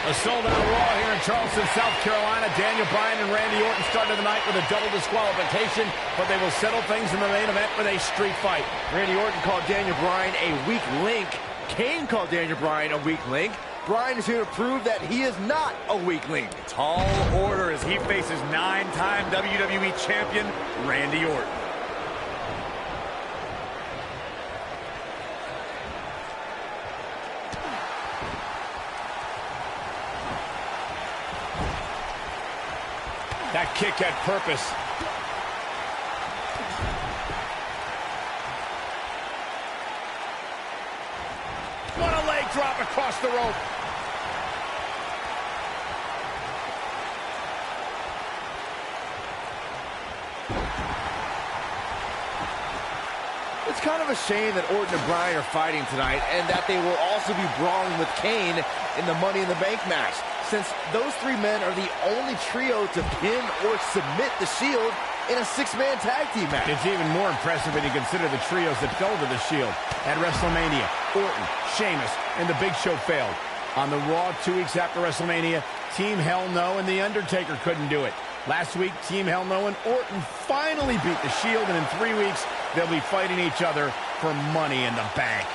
A sold-out Raw here in Charleston, South Carolina. Daniel Bryan and Randy Orton started the night with a double disqualification, but they will settle things in the main event with a street fight. Randy Orton called Daniel Bryan a weak link. Kane called Daniel Bryan a weak link. Bryan is here to prove that he is not a weak link. Tall order as he faces 9-time WWE champion Randy Orton. That kick had purpose. What a leg drop across the rope. It's kind of a shame that Orton and Bryan are fighting tonight and that they will also be brawling with Kane in the Money in the Bank match, since those three men are the only trio to pin or submit the Shield in a six-man tag team match. It's even more impressive when you consider the trios that fell to the Shield. At WrestleMania, Orton, Sheamus, and The Big Show failed. On the Raw 2 weeks after WrestleMania, Team Hell No and The Undertaker couldn't do it. Last week, Team Hell No and Orton finally beat the Shield, and in 3 weeks, they'll be fighting each other for Money in the Bank.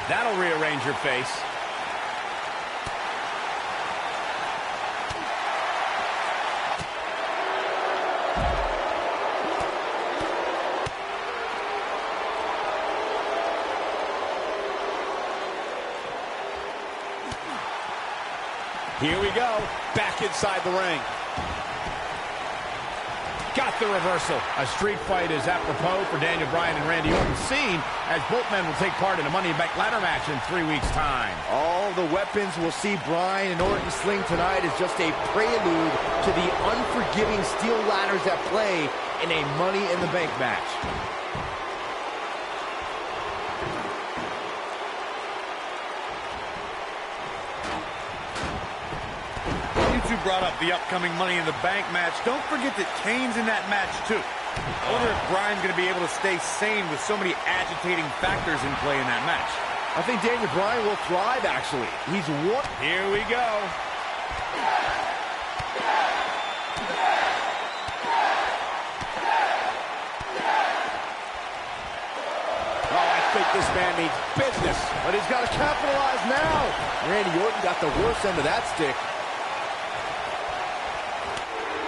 That'll rearrange your face. Here we go, back inside the ring. Got the reversal. A street fight is apropos for Daniel Bryan and Randy Orton, seen as both men will take part in a Money in the Bank ladder match in 3 weeks' time. All the weapons we'll see Bryan and Orton sling tonight is just a prelude to the unforgiving steel ladders at play in a Money in the Bank match. Brought up the upcoming Money in the Bank match. Don't forget that Kane's in that match too. I wonder if Bryan's going to be able to stay sane with so many agitating factors in play in that match. I think Daniel Bryan will thrive, actually. He's one. Here we go. Oh, I think this man needs business. But he's got to capitalize now. Randy Orton got the worst end of that stick.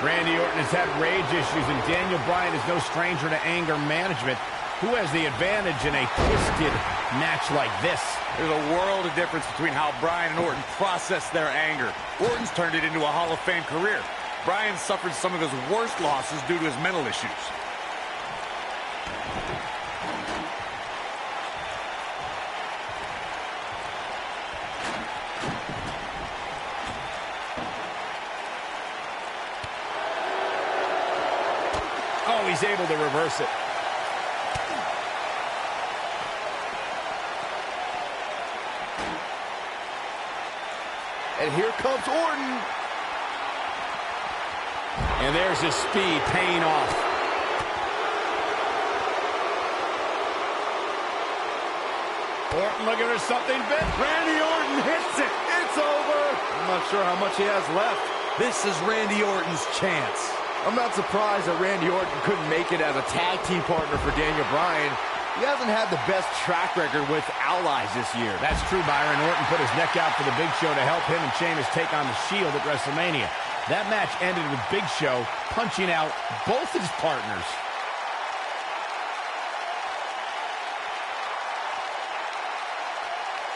Randy Orton has had rage issues, and Daniel Bryan is no stranger to anger management. Who has the advantage in a twisted match like this? There's a world of difference between how Bryan and Orton process their anger. Orton's turned it into a Hall of Fame career. Bryan suffered some of his worst losses due to his mental issues. Oh, he's able to reverse it. And here comes Orton. And there's his speed paying off. Orton looking for something big. Randy Orton hits it. It's over. I'm not sure how much he has left. This is Randy Orton's chance. I'm not surprised that Randy Orton couldn't make it as a tag team partner for Daniel Bryan. He hasn't had the best track record with allies this year. That's true, Byron. Orton put his neck out for the Big Show to help him and Sheamus take on the Shield at WrestleMania. That match ended with Big Show punching out both his partners.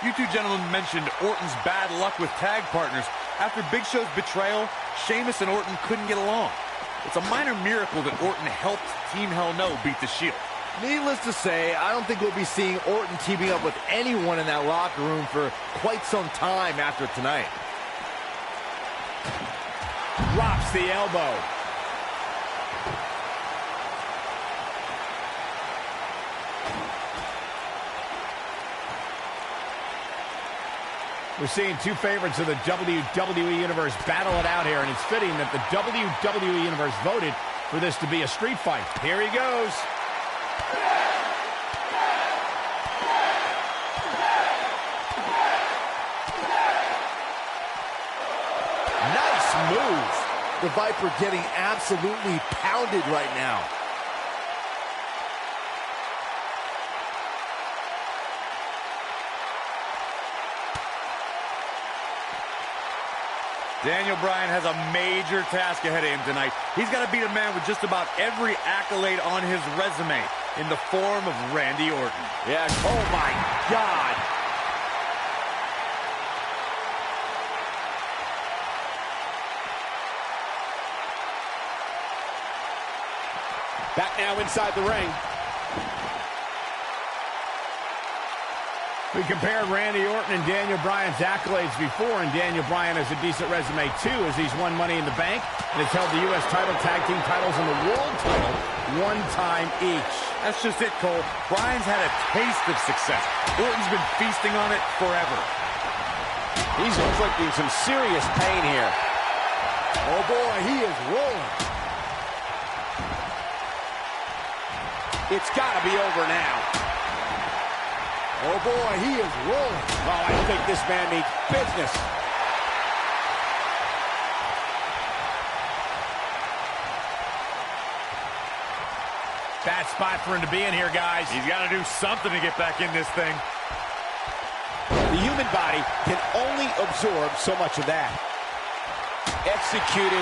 You two gentlemen mentioned Orton's bad luck with tag partners. After Big Show's betrayal, Sheamus and Orton couldn't get along. It's a minor miracle that Orton helped Team Hell No beat the Shield. Needless to say, I don't think we'll be seeing Orton teaming up with anyone in that locker room for quite some time after tonight. Drops the elbow. We're seeing two favorites of the WWE Universe battle it out here, and it's fitting that the WWE Universe voted for this to be a street fight. Here he goes. moves. The Viper getting absolutely pounded right now. Daniel Bryan has a major task ahead of him tonight. He's got to beat a man with just about every accolade on his resume in the form of Randy Orton. Yeah, oh my God. Back now inside the ring. We compared Randy Orton and Daniel Bryan's accolades before, and Daniel Bryan has a decent resume too, as he's won Money in the Bank and has held the U.S. title, tag team titles, and the world title one time each. That's just it, Cole. Bryan's had a taste of success. Orton's been feasting on it forever. He's inflicting some serious pain here. Oh boy, he is rolling. It's got to be over now. Oh boy, he is rolling. Oh, I think this man needs business. Bad spot for him to be in here, guys. He's got to do something to get back in this thing. The human body can only absorb so much of that. Executed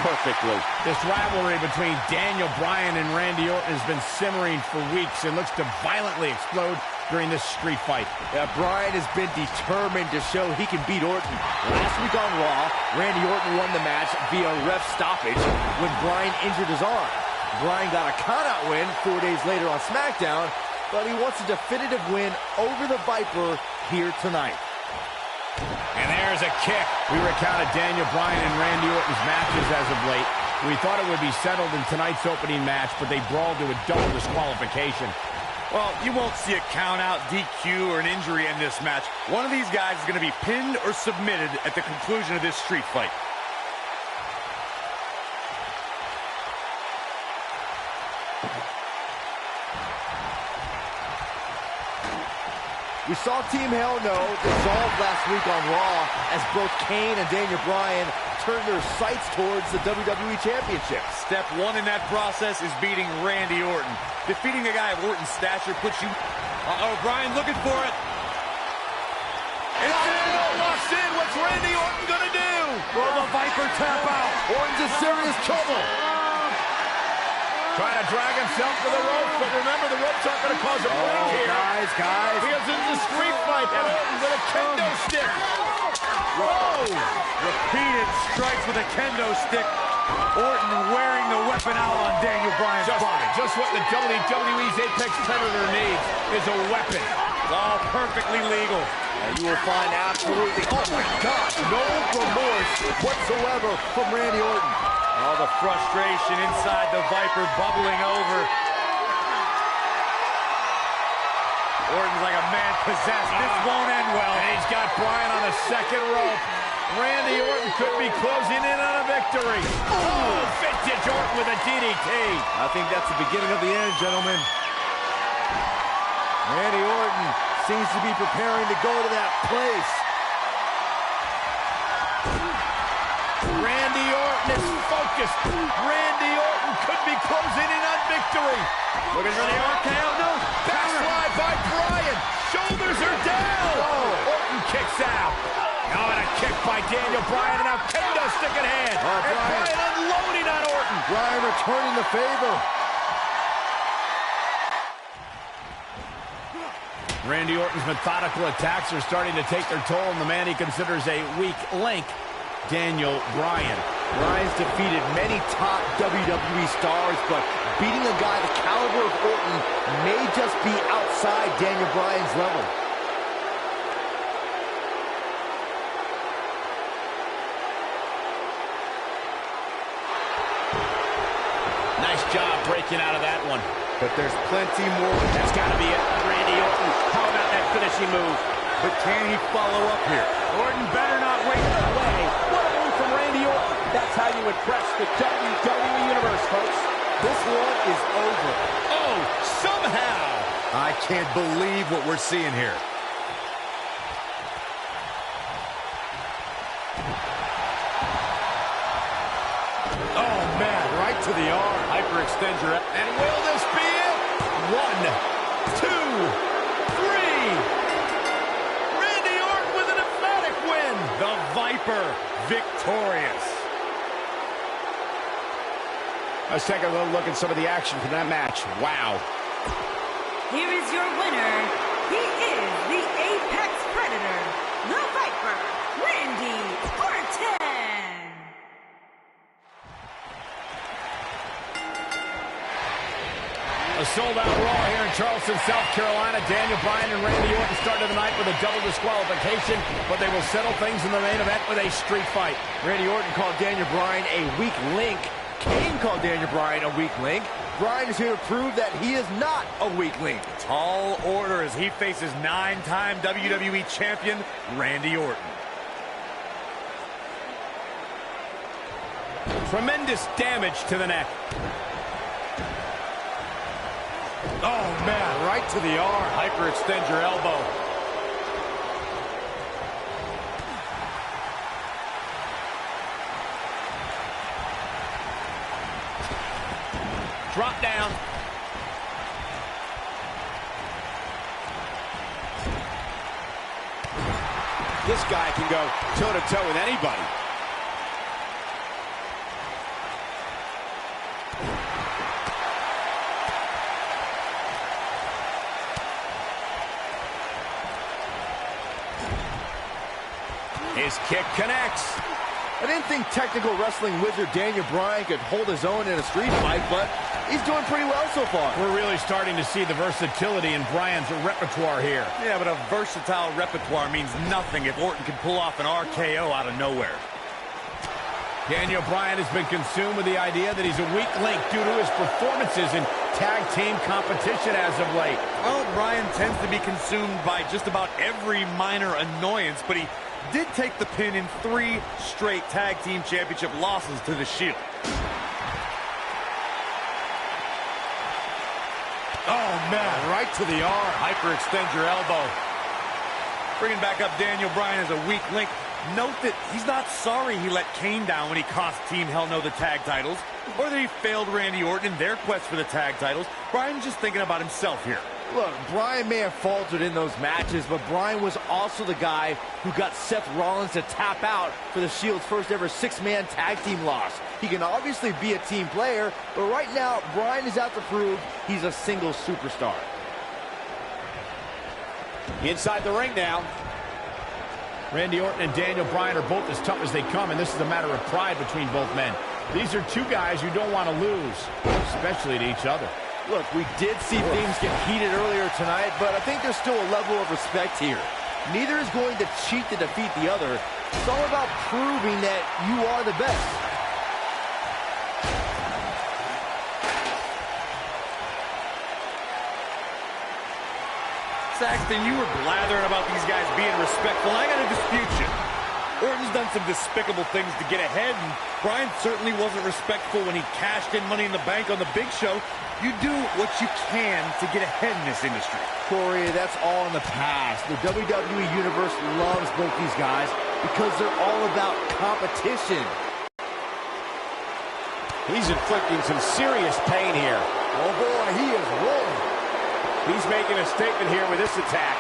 perfectly. This rivalry between Daniel Bryan and Randy Orton has been simmering for weeks and looks to violently explode during this street fight. Yeah, Bryan has been determined to show he can beat Orton. Last week on Raw, Randy Orton won the match via ref stoppage when Bryan injured his arm. Bryan got a countout win 4 days later on SmackDown, but he wants a definitive win over the Viper here tonight. And there's a kick. We recounted Daniel Bryan and Randy Orton's matches as of late. We thought it would be settled in tonight's opening match, but they brawled to a double disqualification. Well, you won't see a count-out, DQ, or an injury in this match. One of these guys is going to be pinned or submitted at the conclusion of this street fight. We saw Team Hell No dissolve last week on Raw as both Kane and Daniel Bryan turned their sights towards the WWE Championship. Step one in that process is beating Randy Orton. Defeating a guy of Orton's stature puts you... Uh-oh, Bryan looking for it. It's locked in. What's Randy Orton gonna do? Will the Viper tap out? Orton's in serious trouble. Trying to drag himself to the ropes, but remember, the ropes aren't going to cause a break here. Guys. Because it's a street fight, and Orton with a kendo stick. Whoa! Repeated strikes with a kendo stick. Orton wearing the weapon out on Daniel Bryan's body. Just what the WWE's Apex Predator needs is a weapon. It's all perfectly legal. And you will find absolutely, oh my God, no remorse whatsoever from Randy Orton. All the frustration inside the Viper bubbling over. Orton's like a man possessed. This won't end well. And he's got Bryan on the second rope. Randy Orton could be closing in on a victory. Oh, vintage Orton with a DDT. I think that's the beginning of the end, gentlemen. Randy Orton seems to be preparing to go to that place. Randy Orton is focused. Randy Orton could be closing in on victory. Looking for the RKO. No. Backslide by Bryan. Shoulders are down. Oh. Orton kicks out. Oh, and a kick by Daniel Bryan, and now kendo stick in hand. And Bryan unloading on Orton. Bryan returning the favor. Randy Orton's methodical attacks are starting to take their toll on the man he considers a weak link, Daniel Bryan. Bryan's defeated many top WWE stars, but beating a guy the caliber of Orton may just be outside Daniel Bryan's level. Nice job breaking out of that one. But there's plenty more. That's got to be it. Randy Orton. How about that finishing move? But can he follow up here? Orton better not wait Away. What a move from Randy Orton. That's how you impress the WWE Universe, folks. This one is over. Oh, somehow. I can't believe what we're seeing here. right to the arm. Hyperextend your... And will this be it? 1, 2, 3. Randy Orton with an emphatic win. The Viper victorious. Let's take a little look at some of the action from that match. Wow. Here is your winner. He is the Apex Predator, the Viper, Randy Orton. A sold-out Raw here in Charleston, South Carolina. Daniel Bryan and Randy Orton started the night with a double disqualification, but they will settle things in the main event with a street fight. Randy Orton called Daniel Bryan a weak link. Kane called Daniel Bryan a weak link. Bryan is here to prove that he is not a weak link. Tall order as he faces 9-time WWE champion Randy Orton. Tremendous damage to the neck. Oh, man, right to the arm. Hyperextend your elbow. Drop down. This guy can go toe-to-toe with anybody. His kick connects. I didn't think technical wrestling wizard Daniel Bryan could hold his own in a street fight, but he's doing pretty well so far. We're really starting to see the versatility in Bryan's repertoire here. Yeah, but a versatile repertoire means nothing if Orton can pull off an RKO out of nowhere. Daniel Bryan has been consumed with the idea that he's a weak link due to his performances in tag team competition as of late. Well, Bryan tends to be consumed by just about every minor annoyance, but he did take the pin in 3 straight tag team championship losses to the Shield. Oh, man, right to the arm. Hyperextend your elbow. Bringing back up Daniel Bryan as a weak link. Note that he's not sorry he let Kane down when he cost Team Hell No the tag titles, or that he failed Randy Orton in their quest for the tag titles. Bryan's just thinking about himself here. Look, Bryan may have faltered in those matches, but Bryan was also the guy who got Seth Rollins to tap out for the Shield's first ever 6-man tag team loss. He can obviously be a team player, but right now, Bryan is out to prove he's a single superstar. Inside the ring now. Randy Orton and Daniel Bryan are both as tough as they come, and this is a matter of pride between both men. These are 2 guys you don't want to lose, especially to each other. Look, we did see things get heated earlier tonight, but I think there's still a level of respect here. Neither is going to cheat to defeat the other. It's all about proving that you are the best. Saxton, you were blathering about these guys being respectful. I got to dispute you. Orton's done some despicable things to get ahead, and Bryan certainly wasn't respectful when he cashed in Money in the Bank on the Big Show. You do what you can to get ahead in this industry. Corey, that's all in the past. The WWE Universe loves both these guys because they're all about competition. He's inflicting some serious pain here. Oh boy, he is rolling. He's making a statement here with this attack.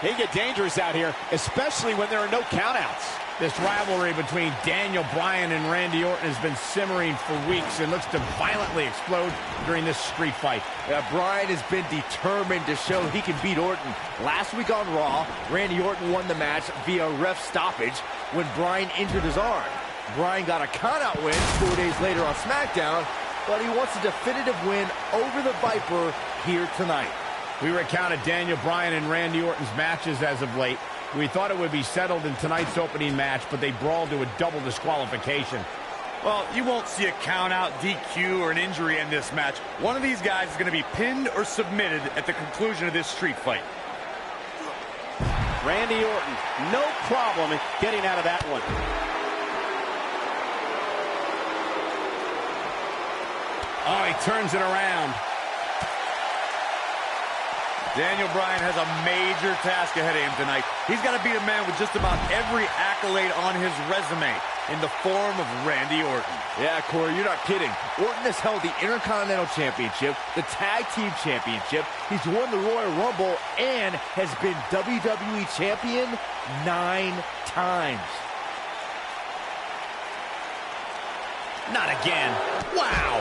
They get dangerous out here, especially when there are no countouts. This rivalry between Daniel Bryan and Randy Orton has been simmering for weeks and looks to violently explode during this street fight. Yeah, Bryan has been determined to show he can beat Orton. Last week on Raw, Randy Orton won the match via ref stoppage when Bryan injured his arm. Bryan got a countout win 4 days later on SmackDown, but he wants a definitive win over the Viper here tonight. We recounted Daniel Bryan and Randy Orton's matches as of late. We thought it would be settled in tonight's opening match, but they brawled to a double disqualification. Well, you won't see a count-out, DQ, or an injury in this match. One of these guys is going to be pinned or submitted at the conclusion of this street fight. Randy Orton, no problem getting out of that one. Oh, he turns it around. Daniel Bryan has a major task ahead of him tonight. He's got to beat a man with just about every accolade on his resume in the form of Randy Orton. Yeah, Corey, you're not kidding. Orton has held the Intercontinental Championship, the Tag Team Championship, he's won the Royal Rumble, and has been WWE Champion 9 times. Not again. Wow.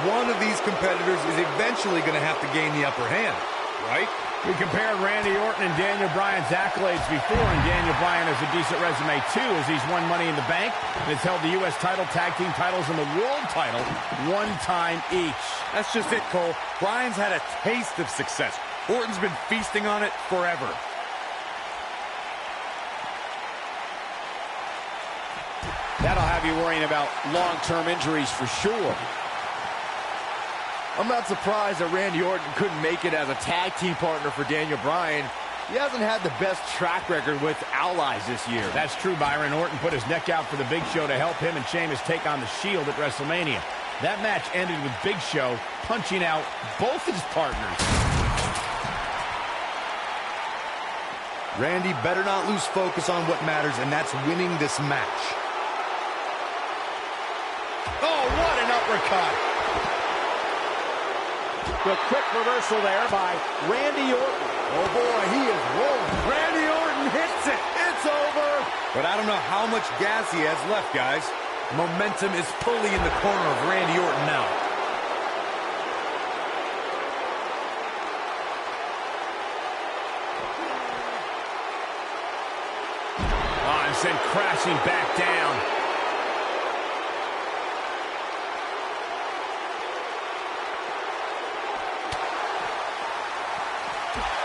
One of these competitors is eventually going to have to gain the upper hand, right? We compared Randy Orton and Daniel Bryan's accolades before, and Daniel Bryan has a decent resume, too, as he's won Money in the Bank and has held the U.S. title, tag team titles, and the world title one time each. That's just it, Cole. Bryan's had a taste of success. Orton's been feasting on it forever. That'll have you worrying about long-term injuries for sure. I'm not surprised that Randy Orton couldn't make it as a tag team partner for Daniel Bryan. He hasn't had the best track record with allies this year. That's true, Byron. Orton put his neck out for the Big Show to help him and Sheamus take on the Shield at WrestleMania. That match ended with Big Show punching out both his partners. Randy better not lose focus on what matters, and that's winning this match. Oh, what an uppercut! The quick reversal there by Randy Orton. Oh boy, he is rolling. Randy Orton hits it. It's over. But I don't know how much gas he has left, guys. Momentum is fully in the corner of Randy Orton now. Oh, and sent crashing back down.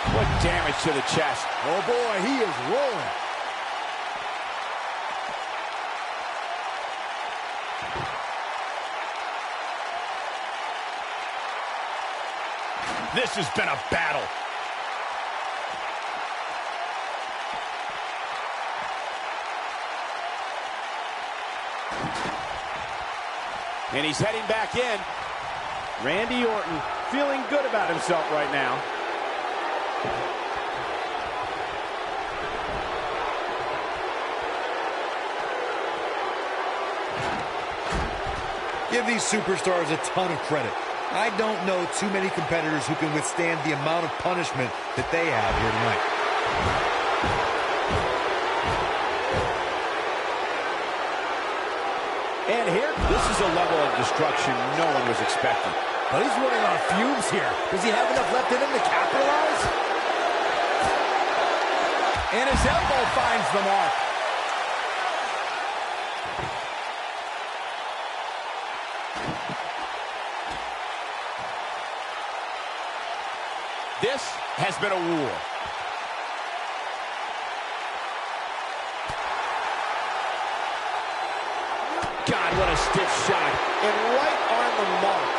What damage to the chest. Oh boy, he is rolling. This has been a battle. And he's heading back in. Randy Orton feeling good about himself right now. Give these superstars a ton of credit. I don't know too many competitors who can withstand the amount of punishment that they have here tonight. And here, this is a level of destruction no one was expecting. But he's running on fumes here. Does he have enough left in him to capitalize? And his elbow finds the mark. This has been a war. God, what a stiff shot. And right on the mark.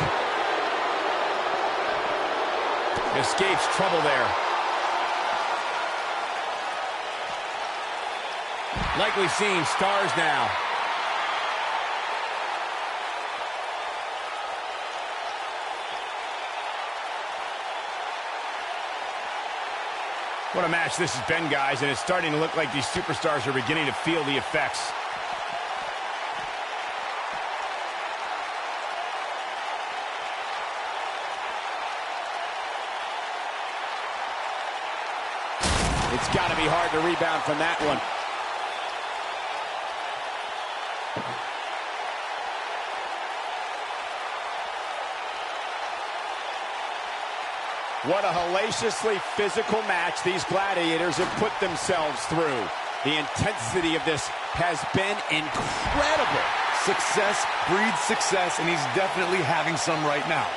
Escapes trouble there. Likely seeing stars now. What a match this has been, guys, and it's starting to look like these superstars are beginning to feel the effects. It's got to be hard to rebound from that one. What a hellaciously physical match these gladiators have put themselves through. The intensity of this has been incredible. Success breeds success, and he's definitely having some right now.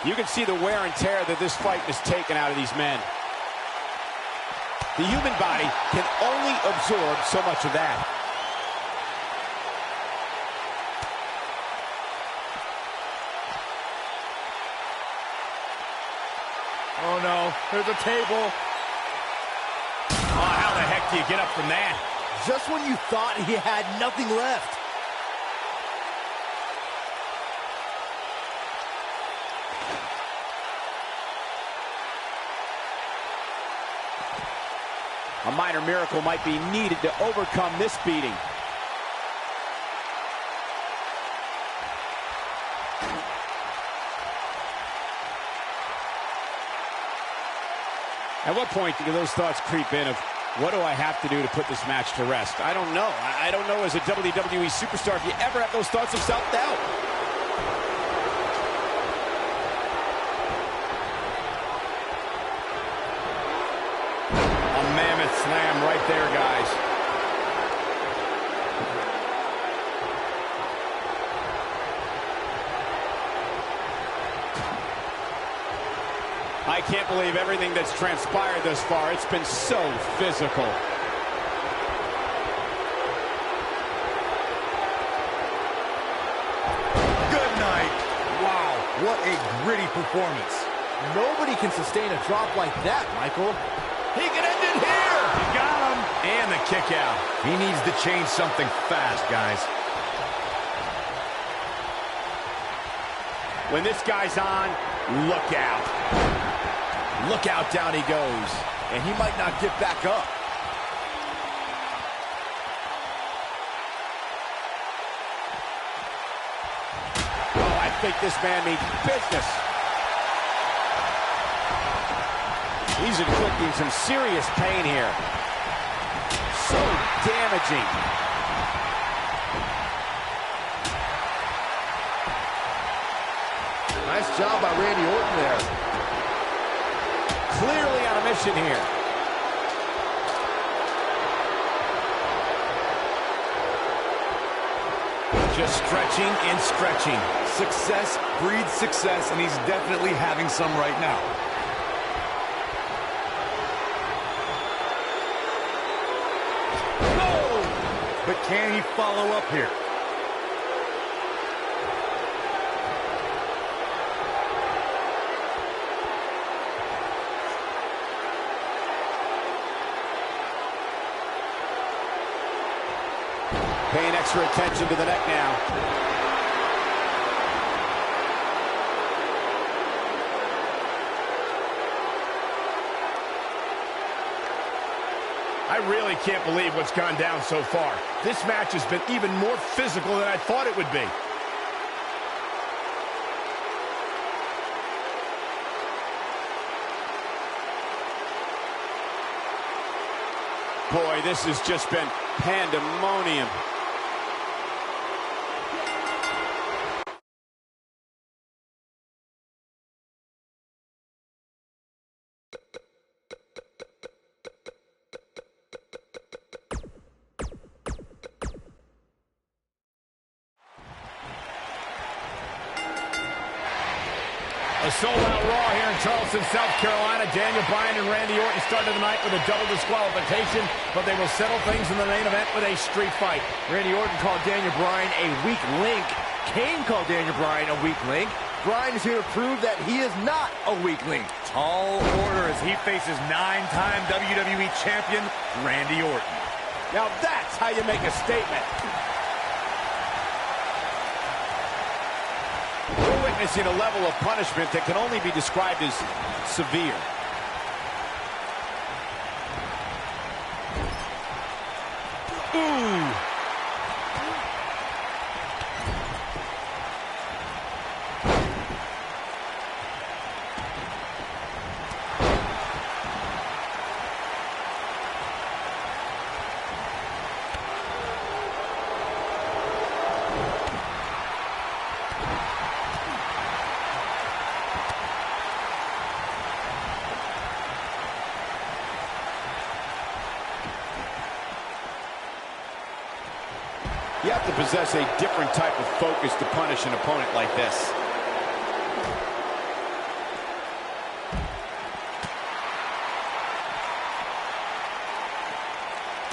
You can see the wear and tear that this fight has taken out of these men. The human body can only absorb so much of that. Oh no, there's a table. do you get up from that? Just when you thought he had nothing left. A minor miracle might be needed to overcome this beating. At what point do those thoughts creep in of, what do I have to do to put this match to rest? I don't know. I don't know as a WWE superstar if you ever have those thoughts of self-doubt. A mammoth slam right there, guys. I can't believe everything that's transpired thus far. It's been so physical. Good night. Wow, what a gritty performance. Nobody can sustain a drop like that, Michael. He can end it here. He got him. And the kick out. He needs to change something fast, guys. When this guy's on, look out. Look out, down he goes. And he might not get back up. Oh, I think this man means business. He's inflicting some serious pain here. So damaging. Nice job by Randy Orton there. Clearly on a mission here. Just stretching and stretching. Success breeds success, and he's definitely having some right now. Oh! But can he follow up here? Paying extra attention to the neck now. I really can't believe what's gone down so far. This match has been even more physical than I thought it would be. Boy, this has just been pandemonium. A sold-out Raw here in Charleston, South Carolina. Daniel Bryan and Randy Orton started the night with a double disqualification, but they will settle things in the main event with a street fight. Randy Orton called Daniel Bryan a weak link. Kane called Daniel Bryan a weak link. Bryan is here to prove that he is not a weak link. Tall order as he faces 9-time WWE champion Randy Orton. Now that's how you make a statement. We're witnessing a level of punishment that can only be described as severe. Ooh. You have to possess a different type of focus to punish an opponent like this.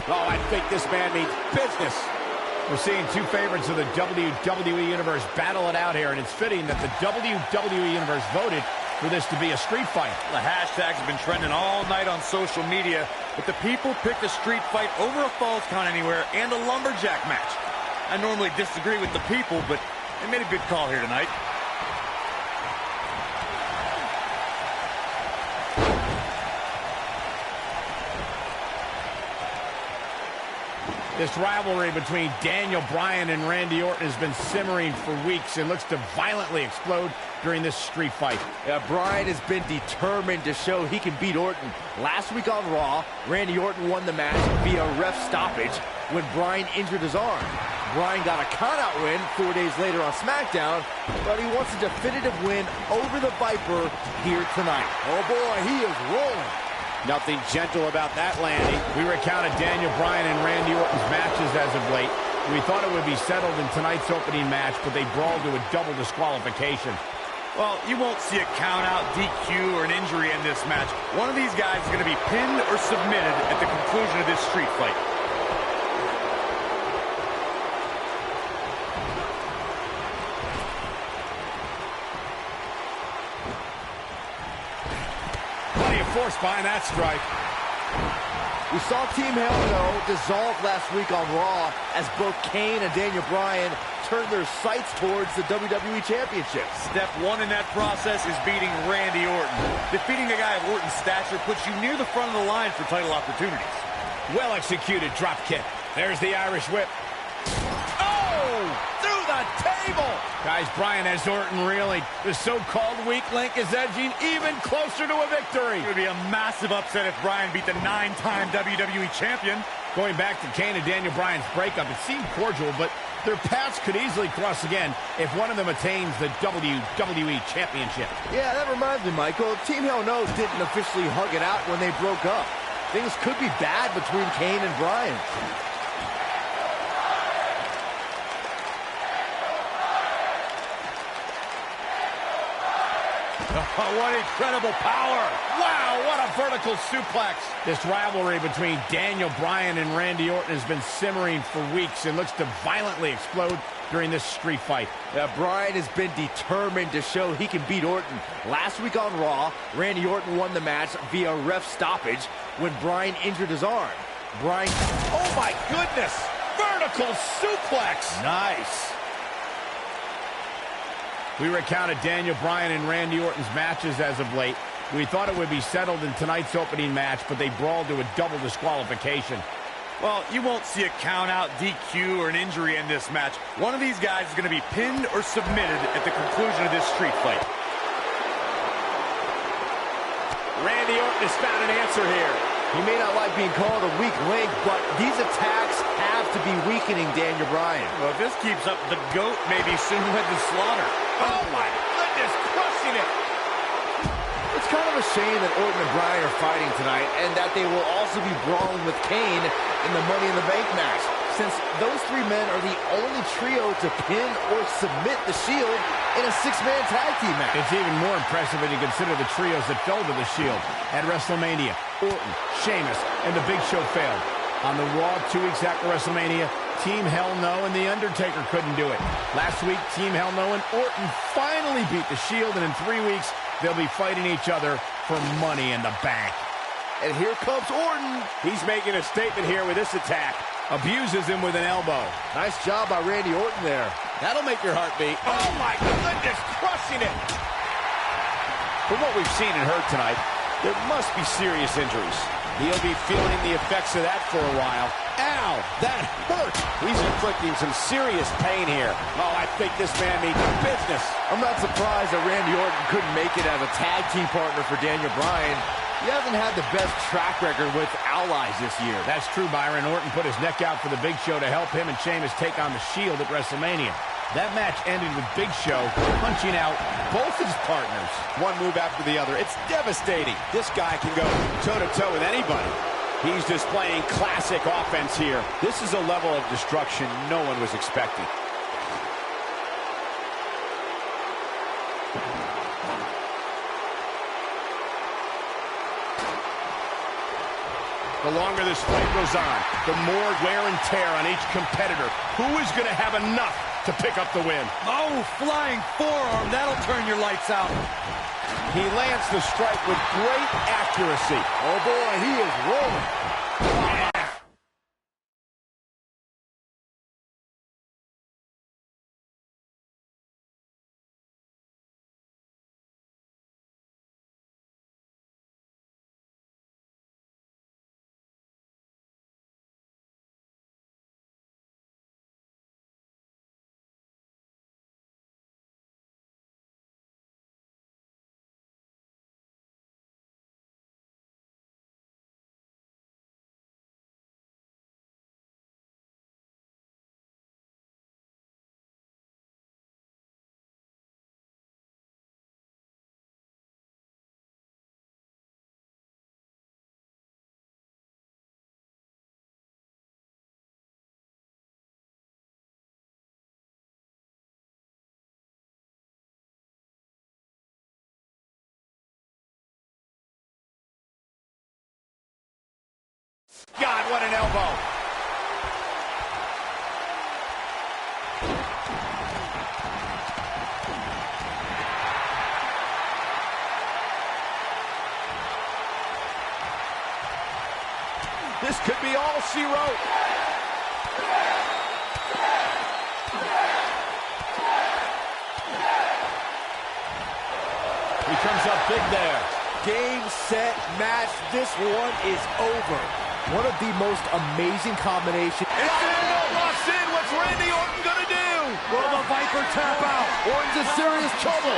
Oh, I think this man means business. We're seeing two favorites of the WWE Universe battle it out here, and it's fitting that the WWE Universe voted for this to be a street fight. The hashtags have been trending all night on social media, but the people picked a street fight over a Falls Count Anywhere and a lumberjack match. I normally disagree with the people, but they made a good call here tonight. This rivalry between Daniel Bryan and Randy Orton has been simmering for weeks and looks to violently explode during this street fight. Yeah, Bryan has been determined to show he can beat Orton. Last week on Raw, Randy Orton won the match via ref stoppage when Bryan injured his arm. Bryan got a countout win 4 days later on SmackDown, but he wants a definitive win over the Viper here tonight. Oh boy, he is rolling. Nothing gentle about that landing. We recounted Daniel Bryan and Randy Orton's matches as of late. We thought it would be settled in tonight's opening match, but they brawled to a double disqualification. Well, you won't see a count-out, DQ, or an injury in this match. One of these guys is going to be pinned or submitted at the conclusion of this street fight. Force behind that strike. We saw Team Hell No dissolve last week on Raw as both Kane and Daniel Bryan turned their sights towards the WWE Championship. Step one in that process is beating Randy Orton. Defeating a guy of Orton's stature puts you near the front of the line for title opportunities. Well executed drop kick. There's the Irish whip. Oh! Through the table! Guys, Bryan has Orton reeling. The so-called weak link is edging even closer to a victory. It would be a massive upset if Bryan beat the 9-time WWE Champion. Going back to Kane and Daniel Bryan's breakup, it seemed cordial, but their paths could easily cross again if one of them attains the WWE Championship. Yeah, that reminds me, Michael. Team Hell No didn't officially hug it out when they broke up. Things could be bad between Kane and Bryan. Oh, what incredible power! Wow, what a vertical suplex! This rivalry between Daniel Bryan and Randy Orton has been simmering for weeks and looks to violently explode during this street fight. Yeah, Bryan has been determined to show he can beat Orton. Last week on Raw, Randy Orton won the match via ref stoppage when Bryan injured his arm. Bryan... Oh my goodness! Vertical suplex! Nice! We recounted Daniel Bryan and Randy Orton's matches as of late. We thought it would be settled in tonight's opening match, but they brawled to a double disqualification. Well, you won't see a count-out, DQ, or an injury in this match. One of these guys is going to be pinned or submitted at the conclusion of this street fight. Randy Orton has found an answer here. He may not like being called a weak link, but these attacks have to be weakening Daniel Bryan. Well, if this keeps up, the GOAT may be soon led to slaughter. Oh my goodness, crushing it! It's kind of a shame that Orton and Bryan are fighting tonight and that they will also be brawling with Kane in the Money in the Bank match, since those three men are the only trio to pin or submit the Shield in a six-man tag team match. It's even more impressive when you consider the trios that fell to the Shield. At WrestleMania, Orton, Sheamus, and The Big Show failed. On the Raw 2 weeks after WrestleMania, Team Hell No and The Undertaker couldn't do it. Last week, Team Hell No and Orton finally beat the Shield, and in 3 weeks, they'll be fighting each other for Money in the Bank. And here comes Orton. He's making a statement here with this attack. Abuses him with an elbow. Nice job by Randy Orton there. That'll make your heart beat. Oh my goodness, crushing it! From what we've seen and heard tonight, there must be serious injuries. He'll be feeling the effects of that for a while. Ow, that hurt! He's inflicting some serious pain here. Oh, I think this man means business. I'm not surprised that Randy Orton couldn't make it as a tag team partner for Daniel Bryan. He hasn't had the best track record with allies this year. That's true, Byron. Orton put his neck out for the Big Show to help him and Sheamus take on the Shield at WrestleMania. That match ended with Big Show punching out both his partners. One move after the other. It's devastating. This guy can go toe-to-toe with anybody. He's displaying classic offense here. This is a level of destruction no one was expecting. The longer this fight goes on, the more wear and tear on each competitor. Who is going to have enough to pick up the win. Oh, flying forearm. That'll turn your lights out. He lands the strike with great accuracy. Oh, boy, he is rolling. God, what an elbow. This could be all she wrote. He comes up big there. Game, set, match. This one is over. One of the most amazing combinations. It's locks in. What's Randy Orton gonna do? Will the Viper tap out? Orton's in serious trouble.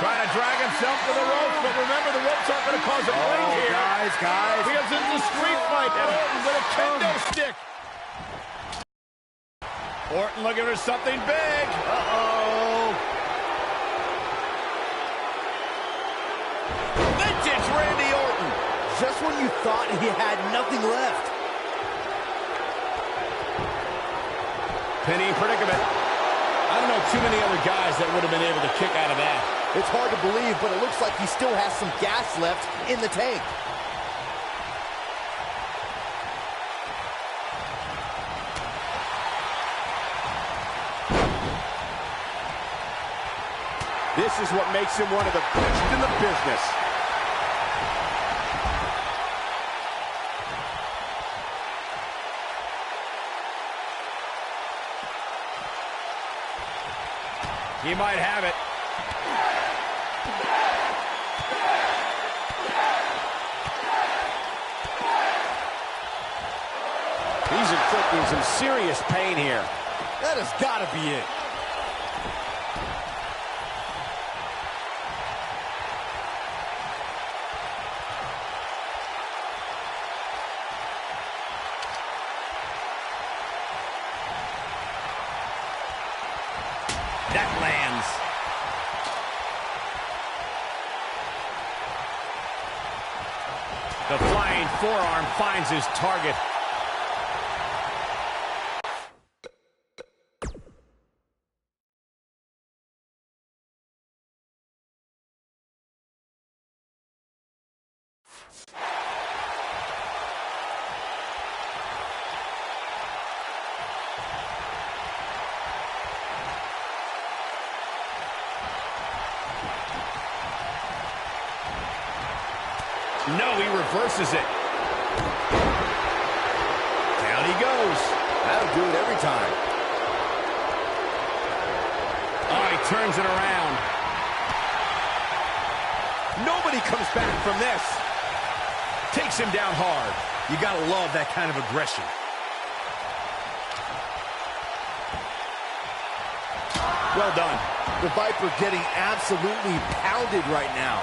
Trying to drag himself to the ropes, but remember, the ropes aren't going to cause a break here. Guys. Because it's a street fight, and Orton with a kendo stick. Orton looking for something big. Uh-oh. Vintage Randy Orton. Just when you thought he had nothing left. Penny predicament. I don't know too many other guys that would have been able to kick out of that. It's hard to believe, but it looks like he still has some gas left in the tank. This is what makes him one of the best in the business. He might have it. He's inflicting some serious pain here. That has got to be it. That lands. The flying forearm finds his target. No, he reverses it. Down he goes. That'll do it every time. Oh, he turns it around. Nobody comes back from this. Takes him down hard. You gotta love that kind of aggression. Well done. The Viper getting absolutely pounded right now.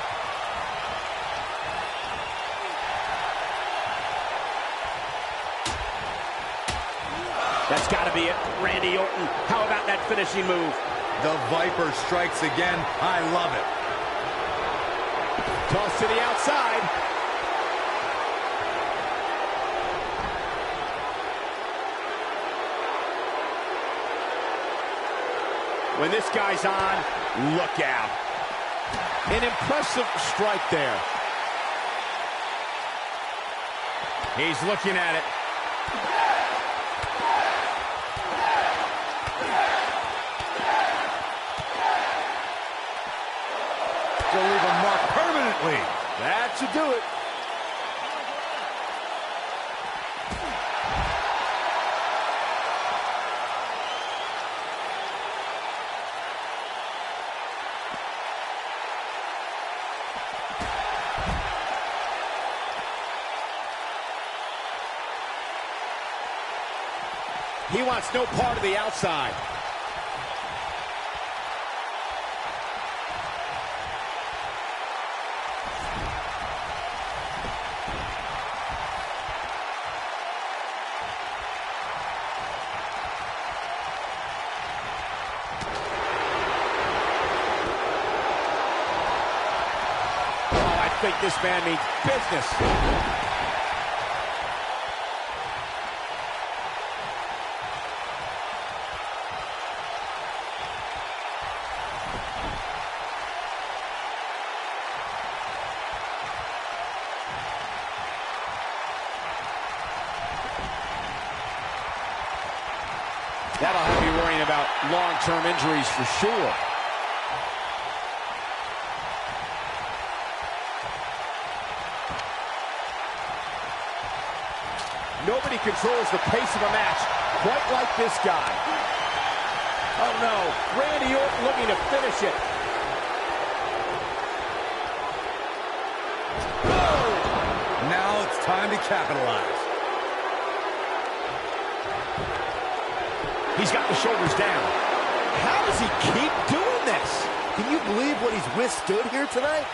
That's got to be it. Randy Orton. How about that finishing move? The Viper strikes again. I love it. Toss to the outside. When this guy's on, look out. An impressive strike there. He's looking at it. efficiently. That should do it. He wants no part of the outside. Oh, I think this man means business. That'll have you worrying about long-term injuries for sure. Nobody controls the pace of a match quite like this guy. Oh no, Randy Orton looking to finish it. Oh! Now it's time to capitalize. He's got the shoulders down. How does he keep doing this? Can you believe what he's withstood here tonight?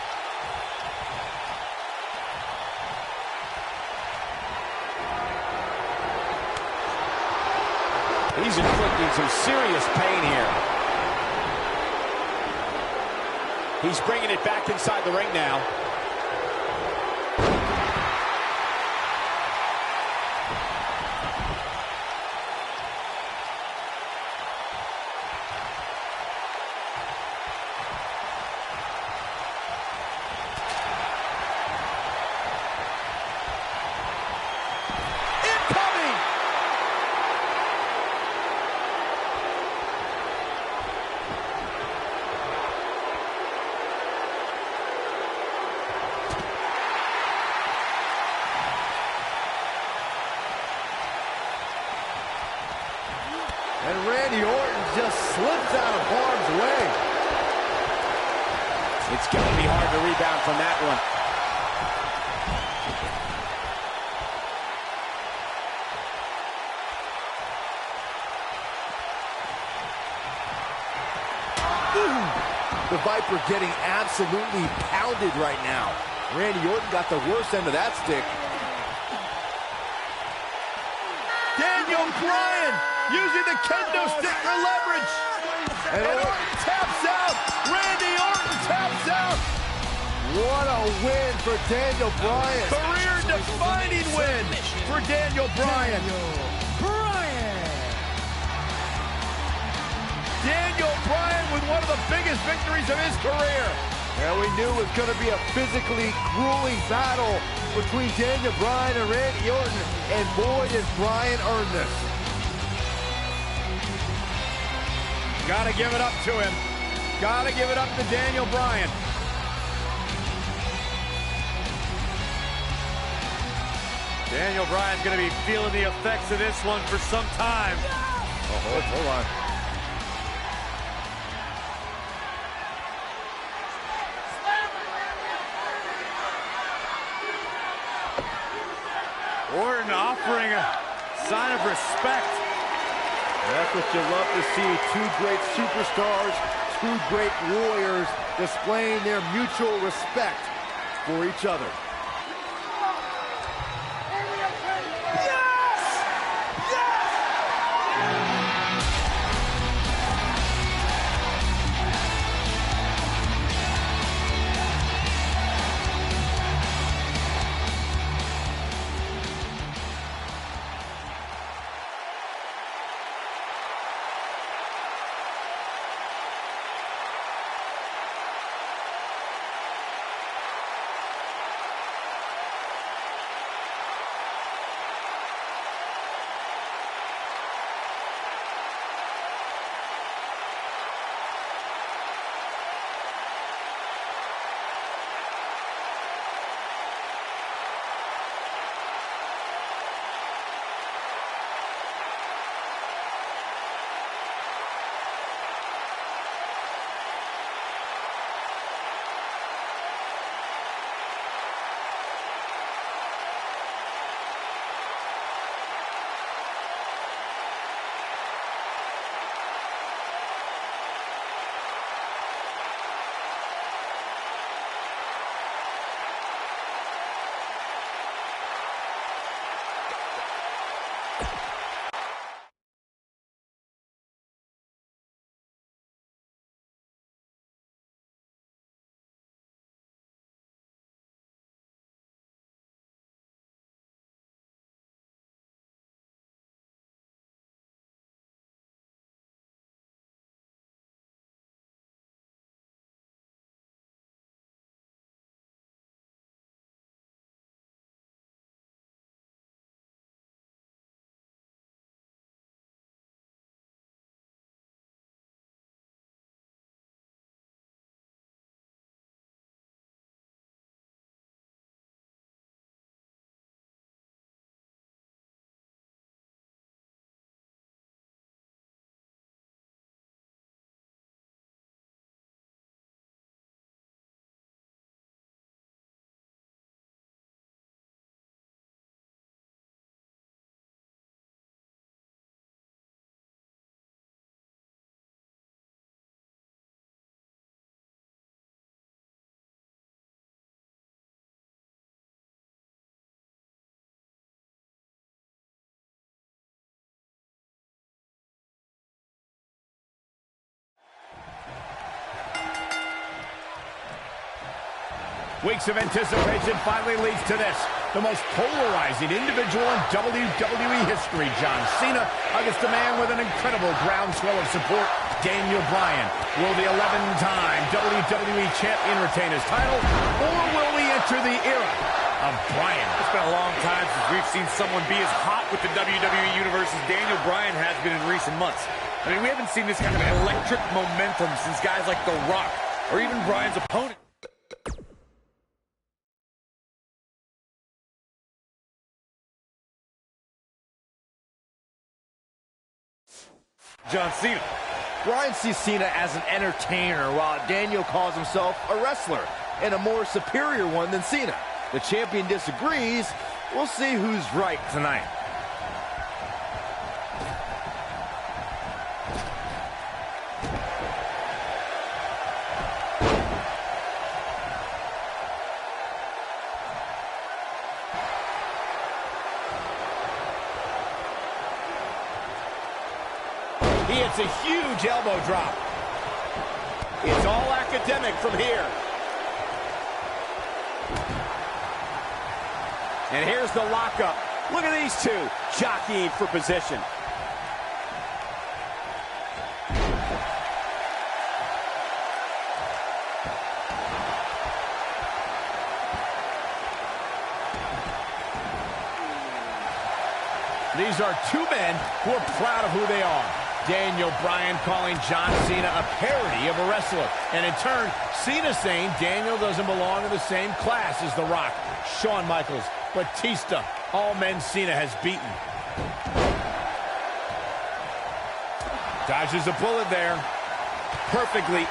He's inflicting some serious pain here. He's bringing it back inside the ring now. And Randy Orton just slips out of harm's way. It's going to be hard to rebound from that one. The Viper getting absolutely pounded right now. Randy Orton got the worst end of that stick. Daniel Bryan using the kendo stick for leverage. And Orton taps out. Randy Orton taps out. What a win for Daniel Bryan. Career-defining win for Daniel Bryan. Daniel Bryan with one of the biggest victories of his career. And we knew it was going to be a physically grueling battle between Daniel Bryan and Randy Orton. And boy, did Bryan earn this. Gotta give it up to him. Gotta give it up to Daniel Bryan. Daniel Bryan's going to be feeling the effects of this one for some time. Oh, hold on. Orton offering a sign of respect. That's what you love to see. Two great superstars, two great warriors displaying their mutual respect for each other. Weeks of anticipation finally leads to this. The most polarizing individual in WWE history, John Cena, against a man with an incredible groundswell of support, Daniel Bryan. Will the 11-time WWE Champion retain his title, or will we enter the era of Bryan? It's been a long time since we've seen someone be as hot with the WWE Universe as Daniel Bryan has been in recent months. I mean, we haven't seen this kind of electric momentum since guys like The Rock, or even Bryan's opponent. John Cena. Bryan sees Cena as an entertainer, while Daniel calls himself a wrestler, and a more superior one than Cena. The champion disagrees. We'll see who's right tonight. He hits a huge elbow drop. It's all academic from here. And here's the lockup. Look at these two jockeying for position. These are two men who are proud of who they are. Daniel Bryan calling John Cena a parody of a wrestler. And in turn, Cena saying Daniel doesn't belong in the same class as The Rock, Shawn Michaels, Batista, all men Cena has beaten. Dodges a bullet there. Perfectly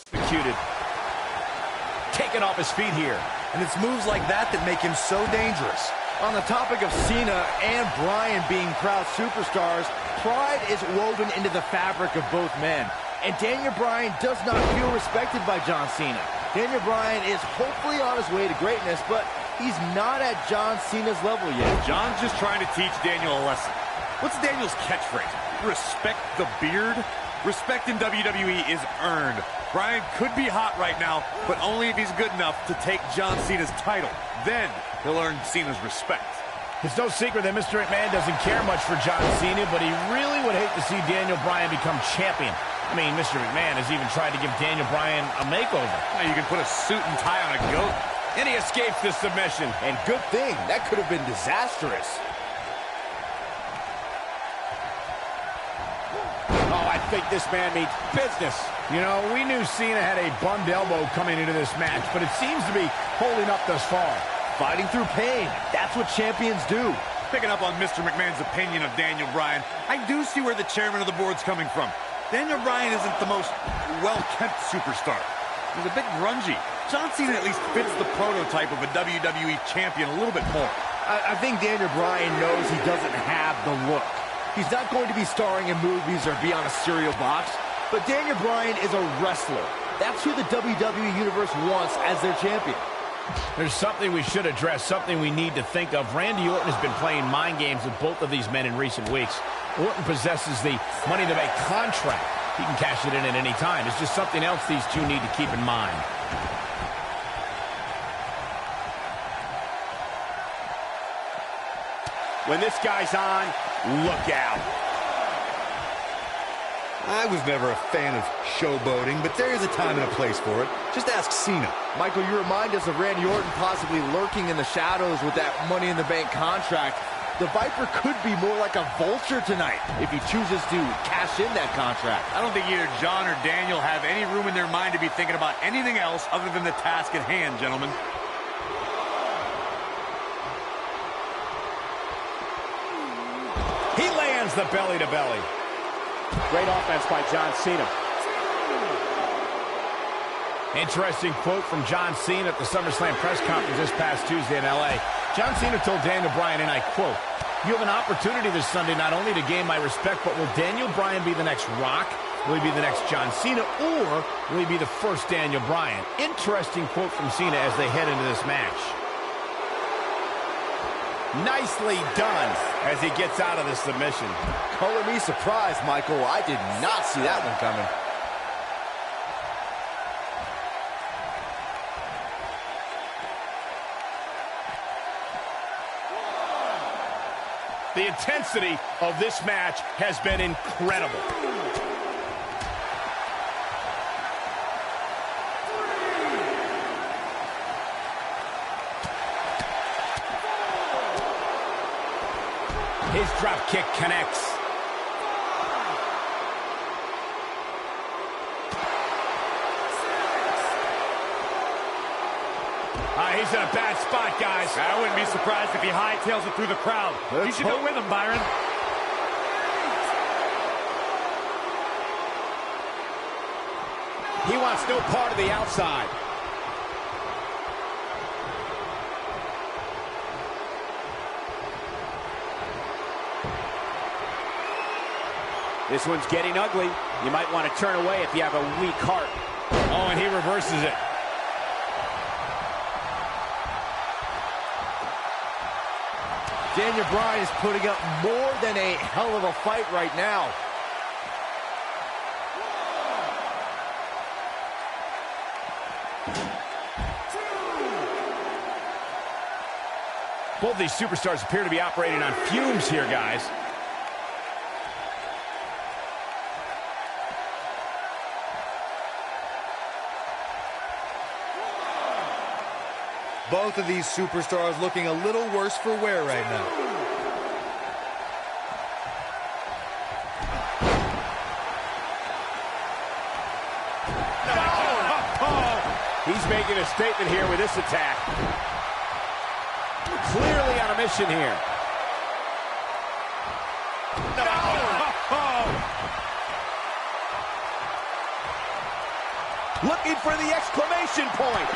executed. Taken off his feet here. And it's moves like that that make him so dangerous. On the topic of Cena and Bryan being proud superstars, pride is woven into the fabric of both men. And Daniel Bryan does not feel respected by John Cena. Daniel Bryan is hopefully on his way to greatness, but he's not at John Cena's level yet. John's just trying to teach Daniel a lesson. What's Daniel's catchphrase? Respect the beard? Respect in WWE is earned. Bryan could be hot right now, but only if he's good enough to take John Cena's title. Then he'll earn Cena's respect. It's no secret that Mr. McMahon doesn't care much for John Cena, but he really would hate to see Daniel Bryan become champion. I mean, Mr. McMahon has even tried to give Daniel Bryan a makeover. Now you can put a suit and tie on a goat. And he escapes this submission. And good thing, that could have been disastrous. Oh, I think this man means business. You know, we knew Cena had a bummed elbow coming into this match, but it seems to be holding up thus far. Fighting through pain. That's what champions do. Picking up on Mr. McMahon's opinion of Daniel Bryan, I do see where the chairman of the board's coming from. Daniel Bryan isn't the most well-kept superstar. He's a bit grungy. John Cena at least fits the prototype of a WWE champion a little bit more. I think Daniel Bryan knows he doesn't have the look. He's not going to be starring in movies or be on a cereal box, but Daniel Bryan is a wrestler. That's who the WWE Universe wants as their champion. There's something we should address, something we need to think of. Randy Orton has been playing mind games with both of these men in recent weeks. Orton possesses the Money in the Bank contract. He can cash it in at any time. It's just something else these two need to keep in mind. When this guy's on, look out. I was never a fan of showboating, but there is a time and a place for it. Just ask Cena. Michael, you remind us of Randy Orton possibly lurking in the shadows with that Money in the Bank contract. The Viper could be more like a vulture tonight if he chooses to cash in that contract. I don't think either John or Daniel have any room in their mind to be thinking about anything else other than the task at hand, gentlemen. He lands the belly-to-belly. Great offense by John Cena. Interesting quote from John Cena at the SummerSlam press conference this past Tuesday in L.A. John Cena told Daniel Bryan, and I quote, "You have an opportunity this Sunday not only to gain my respect, but will Daniel Bryan be the next Rock? Will he be the next John Cena? Or will he be the first Daniel Bryan?" Interesting quote from Cena as they head into this match. Nicely done as he gets out of the submission. Color me surprised, Michael. I did not see that one coming. The intensity of this match has been incredible. His drop kick connects. He's in a bad spot, guys. I wouldn't be surprised if he hightails it through the crowd. You should go with him, Byron. He wants no part of the outside. This one's getting ugly. You might want to turn away if you have a weak heart. Oh, and he reverses it. Daniel Bryan is putting up more than a hell of a fight right now. Both these superstars appear to be operating on fumes here, guys. Both of these superstars looking a little worse for wear right now. He's making a statement here with this attack. Clearly on a mission here. Looking for the exclamation point.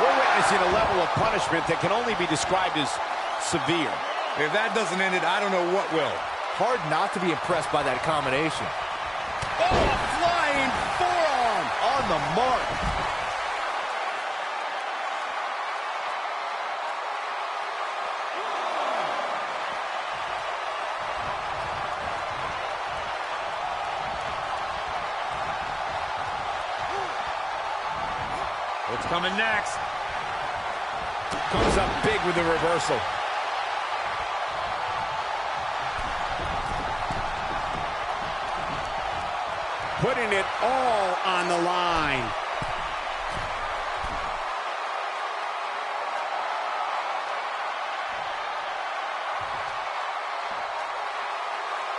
We're witnessing a level of punishment that can only be described as severe. If that doesn't end it, I don't know what will. Hard not to be impressed by that combination. Oh, a flying forearm On the mark. What's coming next? comes up big with the reversal. Putting it all on the line.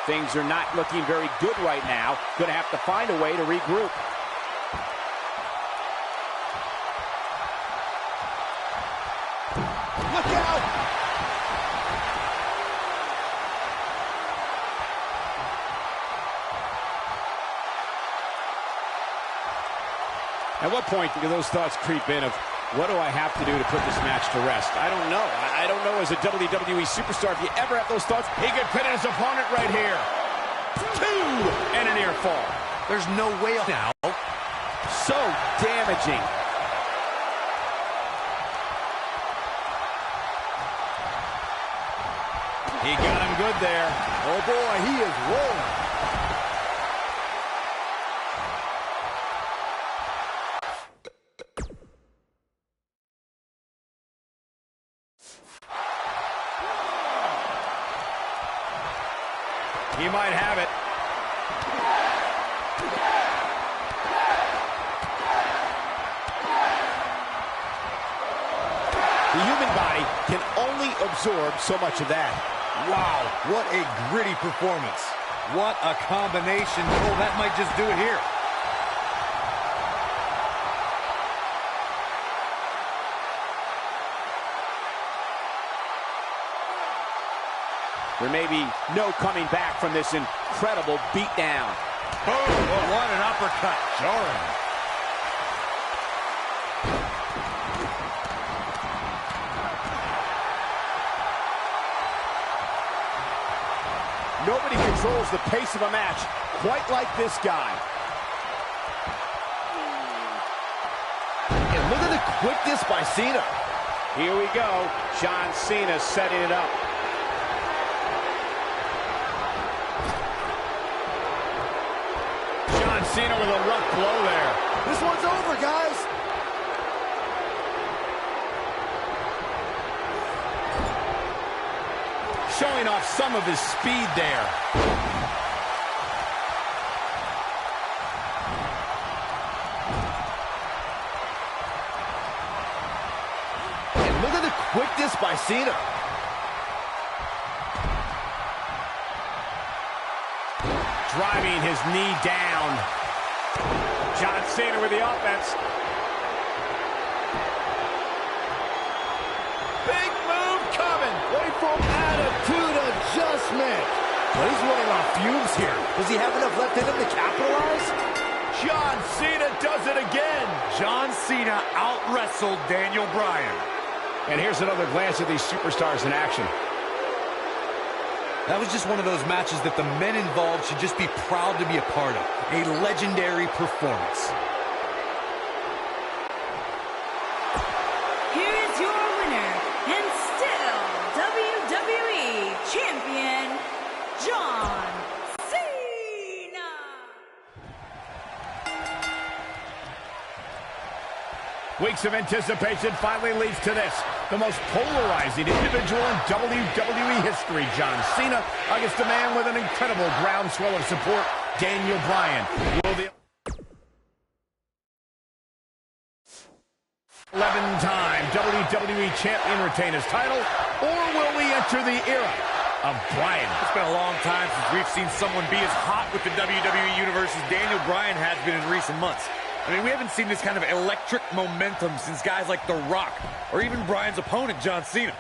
Things are not looking very good right now. Going to have to find a way to regroup. Look out! At what point do those thoughts creep in of, what do I have to do to put this match to rest? I don't know. I don't know as a WWE superstar if you ever have those thoughts. He could pin his opponent right here. 2 and a near fall. There's no way now. So damaging. He got him good there. Oh boy, he is rolling. He might have it. The human body can only absorb so much of that. Wow, what a gritty performance. What a combination. Oh, that might just do it here. There may be no coming back from this incredible beatdown. Oh, what an uppercut. Jarring. Nobody controls the pace of a match quite like this guy. And look at the quickness by Cena. Here we go. John Cena setting it up. John Cena with a rough blow there. This one's over, guys. Showing off some of his speed there. And look at the quickness by Cena. Driving his knee down. John Cena with the offense. Big move coming. Wait for attitude adjustment. Well, he's running on fumes here. Does he have enough left in him to capitalize? John Cena does it again. John Cena out-wrestled Daniel Bryan. And here's another glance at these superstars in action. That was just one of those matches that the men involved should just be proud to be a part of. A legendary performance. Here is your winner, and still WWE Champion, John Cena. Weeks of anticipation finally leads to this. The most polarizing individual in WWE history, John Cena, against a man with an incredible groundswell of support, Daniel Bryan. Will the 11-time WWE Champion retain his title, or will we enter the era of Bryan? It's been a long time since we've seen someone be as hot with the WWE Universe as Daniel Bryan has been in recent months. I mean, we haven't seen this kind of electric momentum since guys like The Rock, or even Bryan's opponent, John Cena.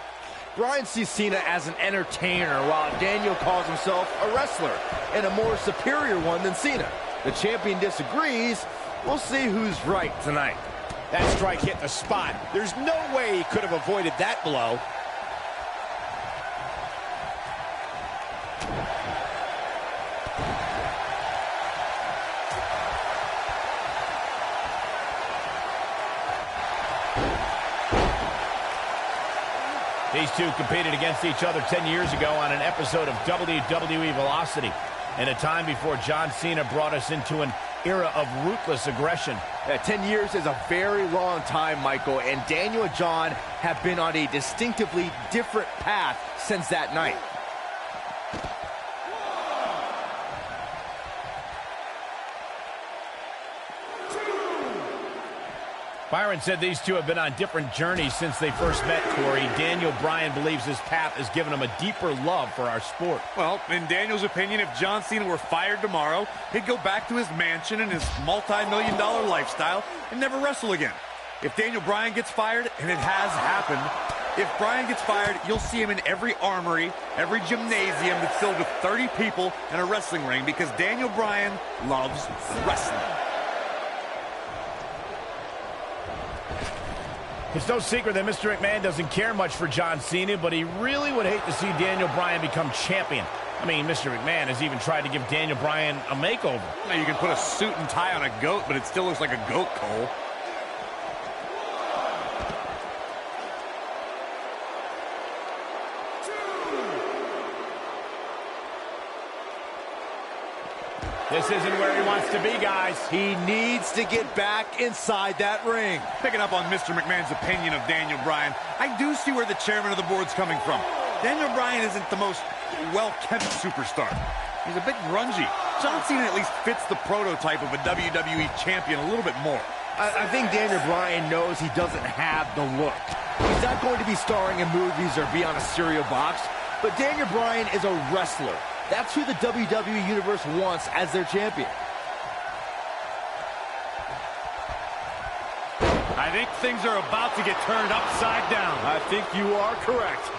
Bryan sees Cena as an entertainer, while Daniel calls himself a wrestler, and a more superior one than Cena. The champion disagrees. We'll see who's right tonight. That strike hit the spot. There's no way he could have avoided that blow. These two competed against each other 10 years ago on an episode of WWE Velocity, in a time before John Cena brought us into an era of ruthless aggression. 10 years is a very long time, Michael, and Daniel and John have been on a distinctively different path since that night. Byron said these two have been on different journeys since they first met, Corey. Daniel Bryan believes his path has given him a deeper love for our sport. Well, in Daniel's opinion, if John Cena were fired tomorrow, he'd go back to his mansion and his multi-million-dollar lifestyle and never wrestle again. If Daniel Bryan gets fired, and it has happened, if Bryan gets fired, you'll see him in every armory, every gymnasium that's filled with 30 people and a wrestling ring, because Daniel Bryan loves wrestling. It's no secret that Mr. McMahon doesn't care much for John Cena, but he really would hate to see Daniel Bryan become champion. I mean, Mr. McMahon has even tried to give Daniel Bryan a makeover. Now, you can put a suit and tie on a goat, but it still looks like a goat, Cole. This isn't where he wants to be, guys. He needs to get back inside that ring. Picking up on Mr. McMahon's opinion of Daniel Bryan, I do see where the chairman of the board's coming from. Daniel Bryan isn't the most well-kept superstar. He's a bit grungy. John Cena at least fits the prototype of a WWE champion a little bit more. I think Daniel Bryan knows he doesn't have the look. He's not going to be starring in movies or be on a cereal box, but Daniel Bryan is a wrestler. That's who the WWE Universe wants as their champion. I think things are about to get turned upside down. I think you are correct.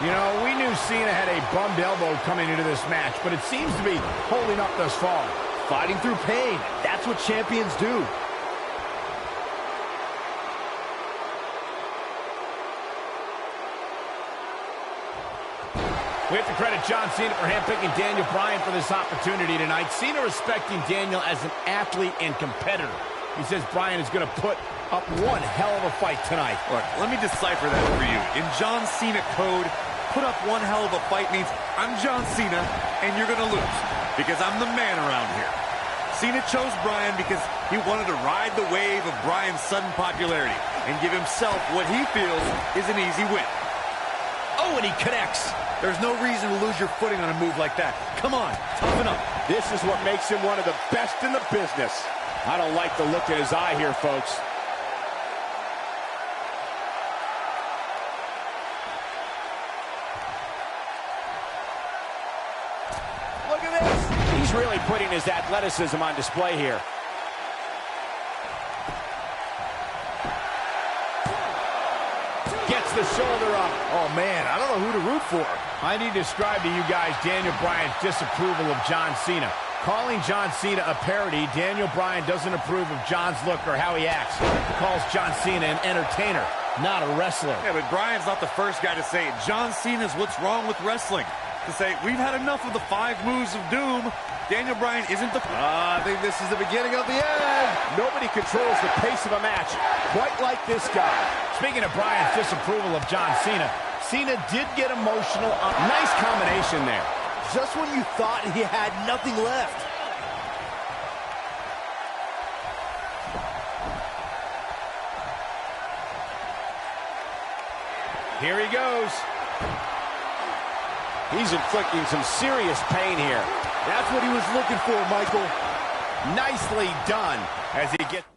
You know, we knew Cena had a bummed elbow coming into this match, but it seems to be holding up thus far. Fighting through pain. That's what champions do. We have to credit John Cena for handpicking Daniel Bryan for this opportunity tonight. Cena respecting Daniel as an athlete and competitor. He says Bryan is going to put up one hell of a fight tonight. Look, let me decipher that for you. In John Cena code, put up one hell of a fight means I'm John Cena and you're going to lose because I'm the man around here. Cena chose Bryan because he wanted to ride the wave of Bryan's sudden popularity and give himself what he feels is an easy win. Oh, and he connects. There's no reason to lose your footing on a move like that. Come on, toughen up. This is what makes him one of the best in the business. I don't like the look in his eye here, folks. Look at this. He's really putting his athleticism on display here. Gets the shoulder up. Oh, man, I don't know who to root for. I need to describe to you guys Daniel Bryan's disapproval of John Cena. Calling John Cena a parody, Daniel Bryan doesn't approve of John's look or how he acts. He calls John Cena an entertainer, not a wrestler. Yeah, but Bryan's not the first guy to say it. John Cena's what's wrong with wrestling. To say, we've had enough of the 5 moves of doom. Daniel Bryan isn't the... I think this is the beginning of the end. Nobody controls the pace of a match quite like this guy. Speaking of Bryan's disapproval of John Cena, Cena did get emotional. Nice combination there. Just when you thought he had nothing left. Here he goes. He's inflicting some serious pain here. That's what he was looking for, Michael. Nicely done as he gets...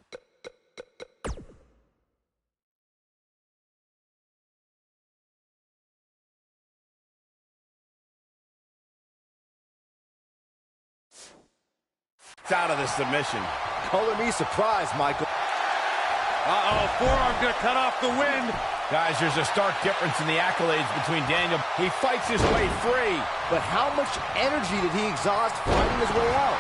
out of the submission. Color me surprised, Michael. Uh-oh, forearm's gonna cut off the wind. Guys, there's a stark difference in the accolades between Daniel. He fights his way free. But how much energy did he exhaust fighting his way out?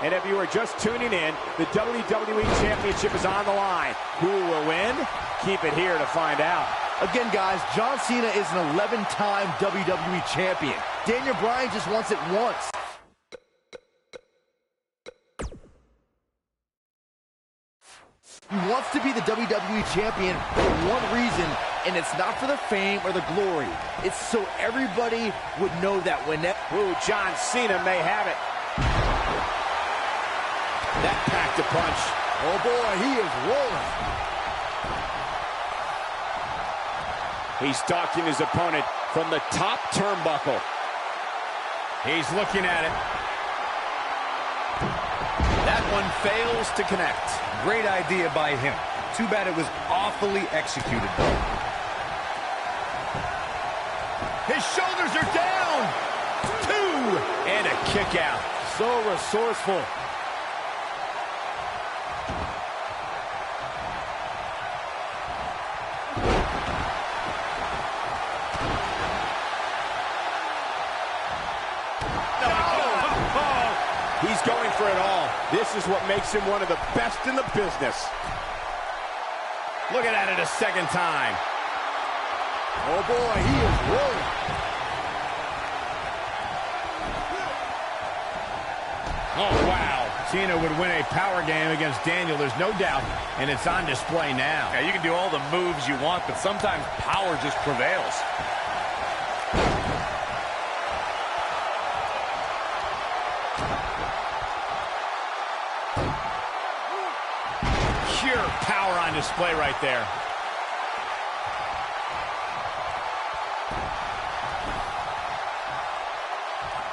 And if you are just tuning in, the WWE Championship is on the line. Who will win? Keep it here to find out. Again, guys, John Cena is an 11-time WWE Champion. Daniel Bryan just wants it once. He wants to be the WWE Champion for one reason, and it's not for the fame or the glory. It's so everybody would know that when that... Ooh, John Cena may have it. That packed a punch. Oh, boy, he is rolling. He's stalking his opponent from the top turnbuckle. He's looking at it. That one fails to connect. Great idea by him. Too bad it was awfully executed, though. His shoulders are down. 2. And a kick out. So resourceful. He's going for it all. This is what makes him one of the best in the business. Looking at it a second time. Oh, boy, he is rolling. Oh, wow. Cena would win a power game against Daniel, there's no doubt, and it's on display now. Yeah, you can do all the moves you want, but sometimes power just prevails. Pure power on display right there.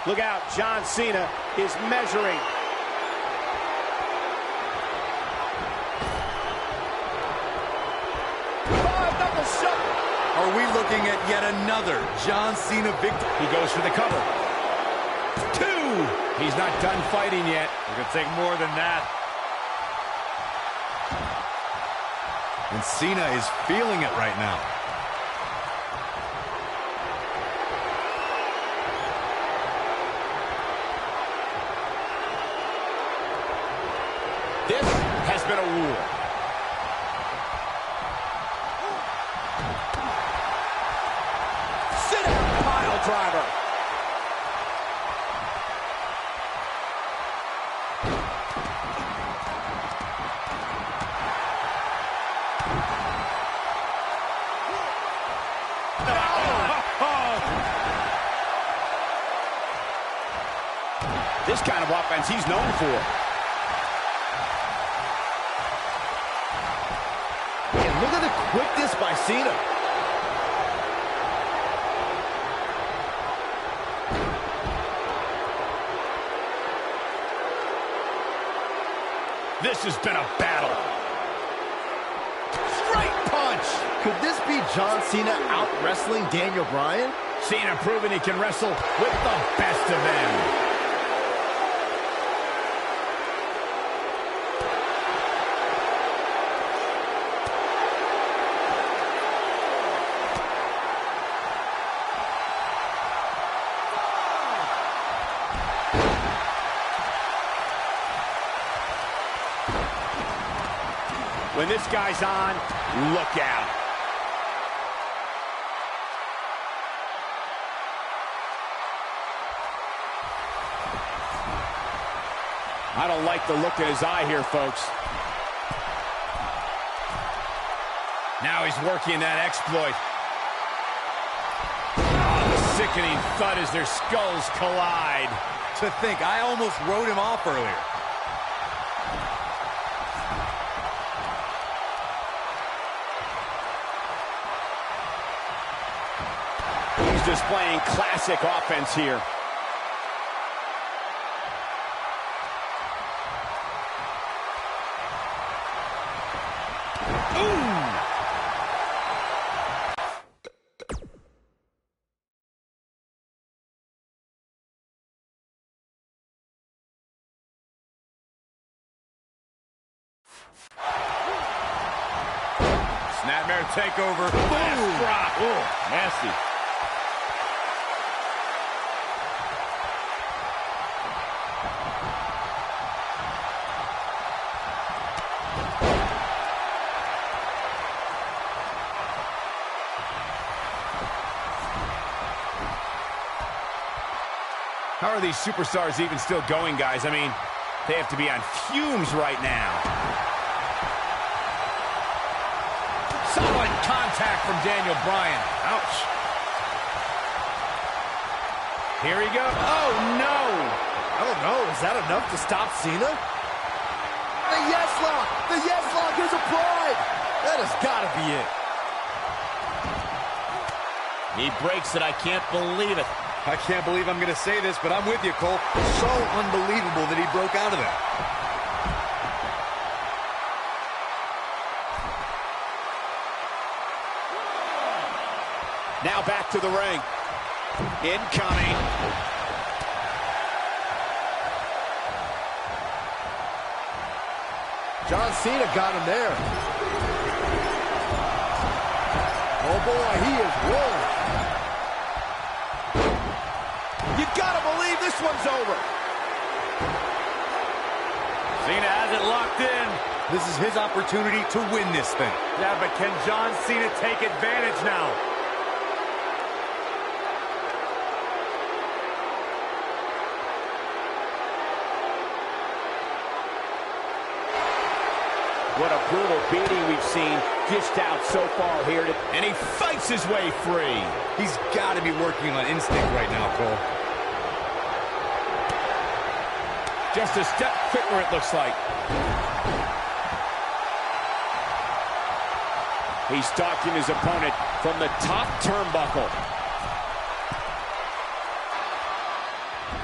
Look out, John Cena is measuring. Knuckle shot. Are we looking at yet another John Cena victory? He goes for the cover. 2. He's not done fighting yet. It could take more than that. And Cena is feeling it right now. This has been a war. Sit down, pile driver. This kind of offense he's known for. And look at the quickness by Cena. This has been a battle. Straight punch. Could this be John Cena out-wrestling Daniel Bryan? Cena proving he can wrestle with the best of them. When this guy's on, look out. I don't like the look in his eye here, folks. Now he's working that exploit. Oh, the sickening thud as their skulls collide. To think, I almost wrote him off earlier. Displaying classic offense here. Snapmare takeover. Boom. Drop. Oh, nasty. How are these superstars even still going, guys? I mean, they have to be on fumes right now. Solid contact from Daniel Bryan. Ouch. Here he goes. Oh, no. I don't know. Is that enough to stop Cena? The yes lock. The yes lock is applied. That has got to be it. He breaks it. I can't believe it. I can't believe I'm going to say this, but I'm with you, Cole. So unbelievable that he broke out of that. Now back to the ring. Incoming. John Cena got him there. Oh boy, he is rolling. You gotta believe this one's over. Cena has it locked in. This is his opportunity to win this thing. Yeah, but can John Cena take advantage now? What a brutal beating we've seen dished out so far here. And he fights his way free. He's got to be working on instinct right now, Cole. Just a step quicker, it looks like. He's stalking his opponent from the top turnbuckle.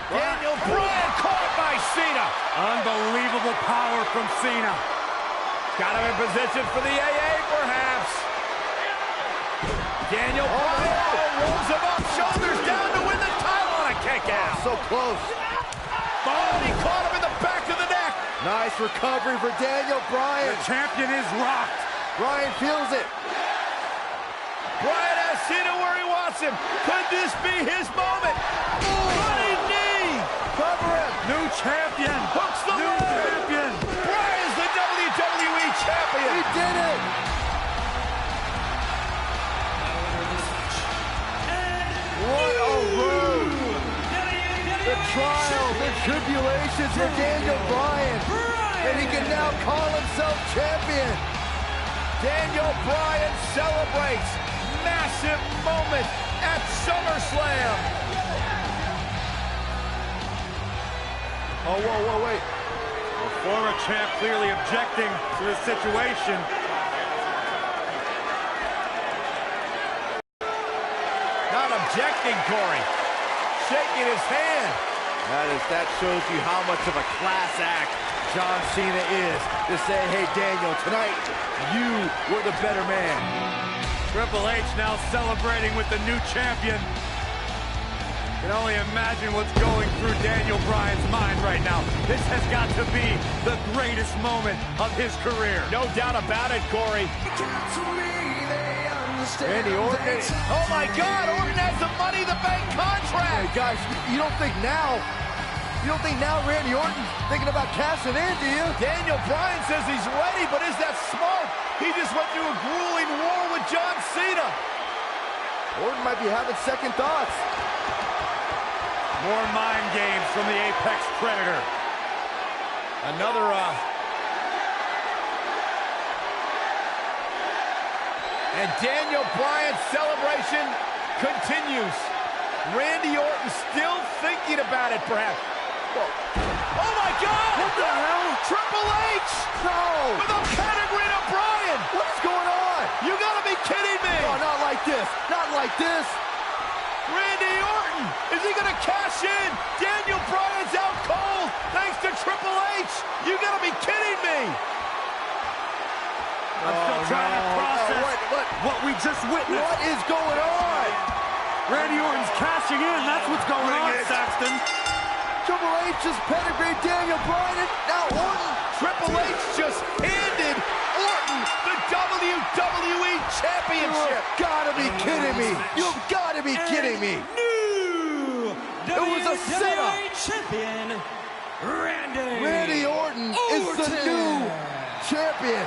Daniel Bryan caught by Cena. Unbelievable power from Cena. Got him in position for the AA, perhaps. Daniel Bryan rolls him up, shoulders down to win the title on a kick out. So close. Oh, he caught him in the back of the neck. Nice recovery for Daniel Bryan. The champion is rocked. Bryan feels it. Bryan has Cena where he wants him. Could this be his moment? Running knee. Cover him. New champion. Hooks the New leg. champion. Bryan's the WWE champion. He did it. What a road. The trials and tribulations for Daniel Bryan. And he can now call himself champion. Daniel Bryan celebrates massive moment at SummerSlam. Oh, whoa, whoa, wait. The former champ clearly objecting to the situation. Not objecting, Corey. Shaking his hand. That shows you how much of a class act John Cena is. To say, hey, Daniel, tonight, you were the better man. Triple H now celebrating with the new champion. Can only imagine what's going through Daniel Bryan's mind right now. This has got to be the greatest moment of his career. No doubt about it, Corey. Randy Orton. Oh, my God. Orton has the Money in the Bank contract. Hey, guys, you don't think now Randy Orton's thinking about cashing in, do you? Daniel Bryan says he's ready, but is that smart? He just went through a grueling war with John Cena. Orton might be having second thoughts. More mind games from the Apex Predator. Another, And Daniel Bryan's celebration continues. Randy Orton still thinking about it, perhaps. Oh, my God! What the hell? Triple H! No! With a pedigree to Bryan! What is going on? You gotta be kidding me! Oh, not like this. Not like this. Randy Orton! Is he gonna cash in? Daniel Bryan's out cold thanks to Triple H! You gotta be kidding me! I'm still trying to process what we just witnessed. What is going on? Randy Orton's cashing in. That's what's going on, Saxton. Triple H just pedigreed Daniel Bryan. Now Orton. Triple H just handed Orton the WWE Championship! You've gotta be kidding me. You've gotta be kidding me. New It was a setup. WWE champion, Randy Orton is the new champion.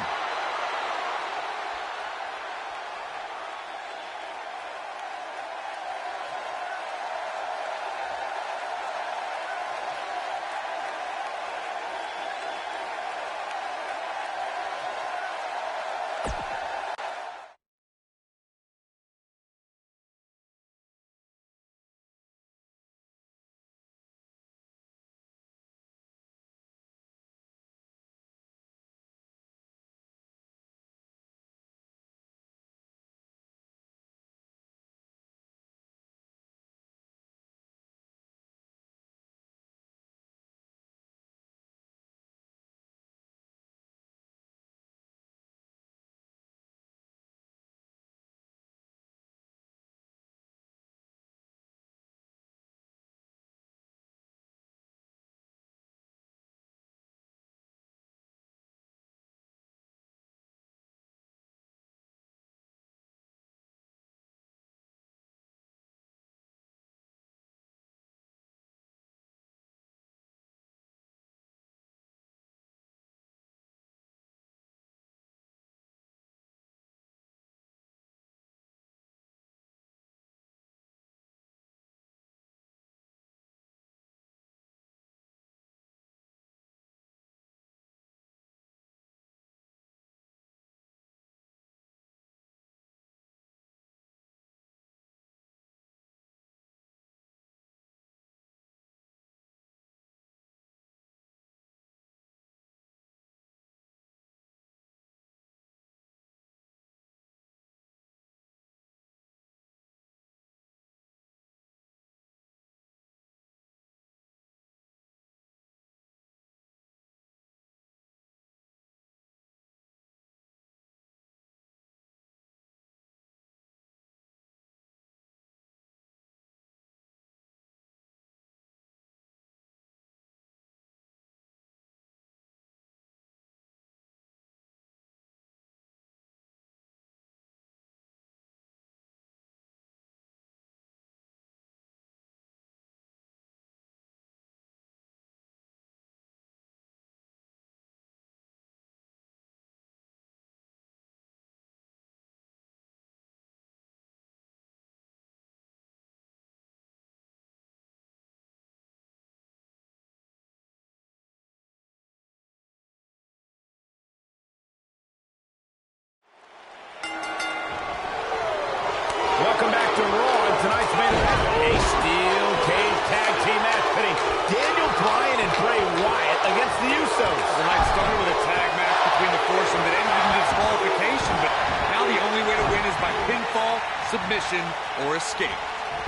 submission, or escape.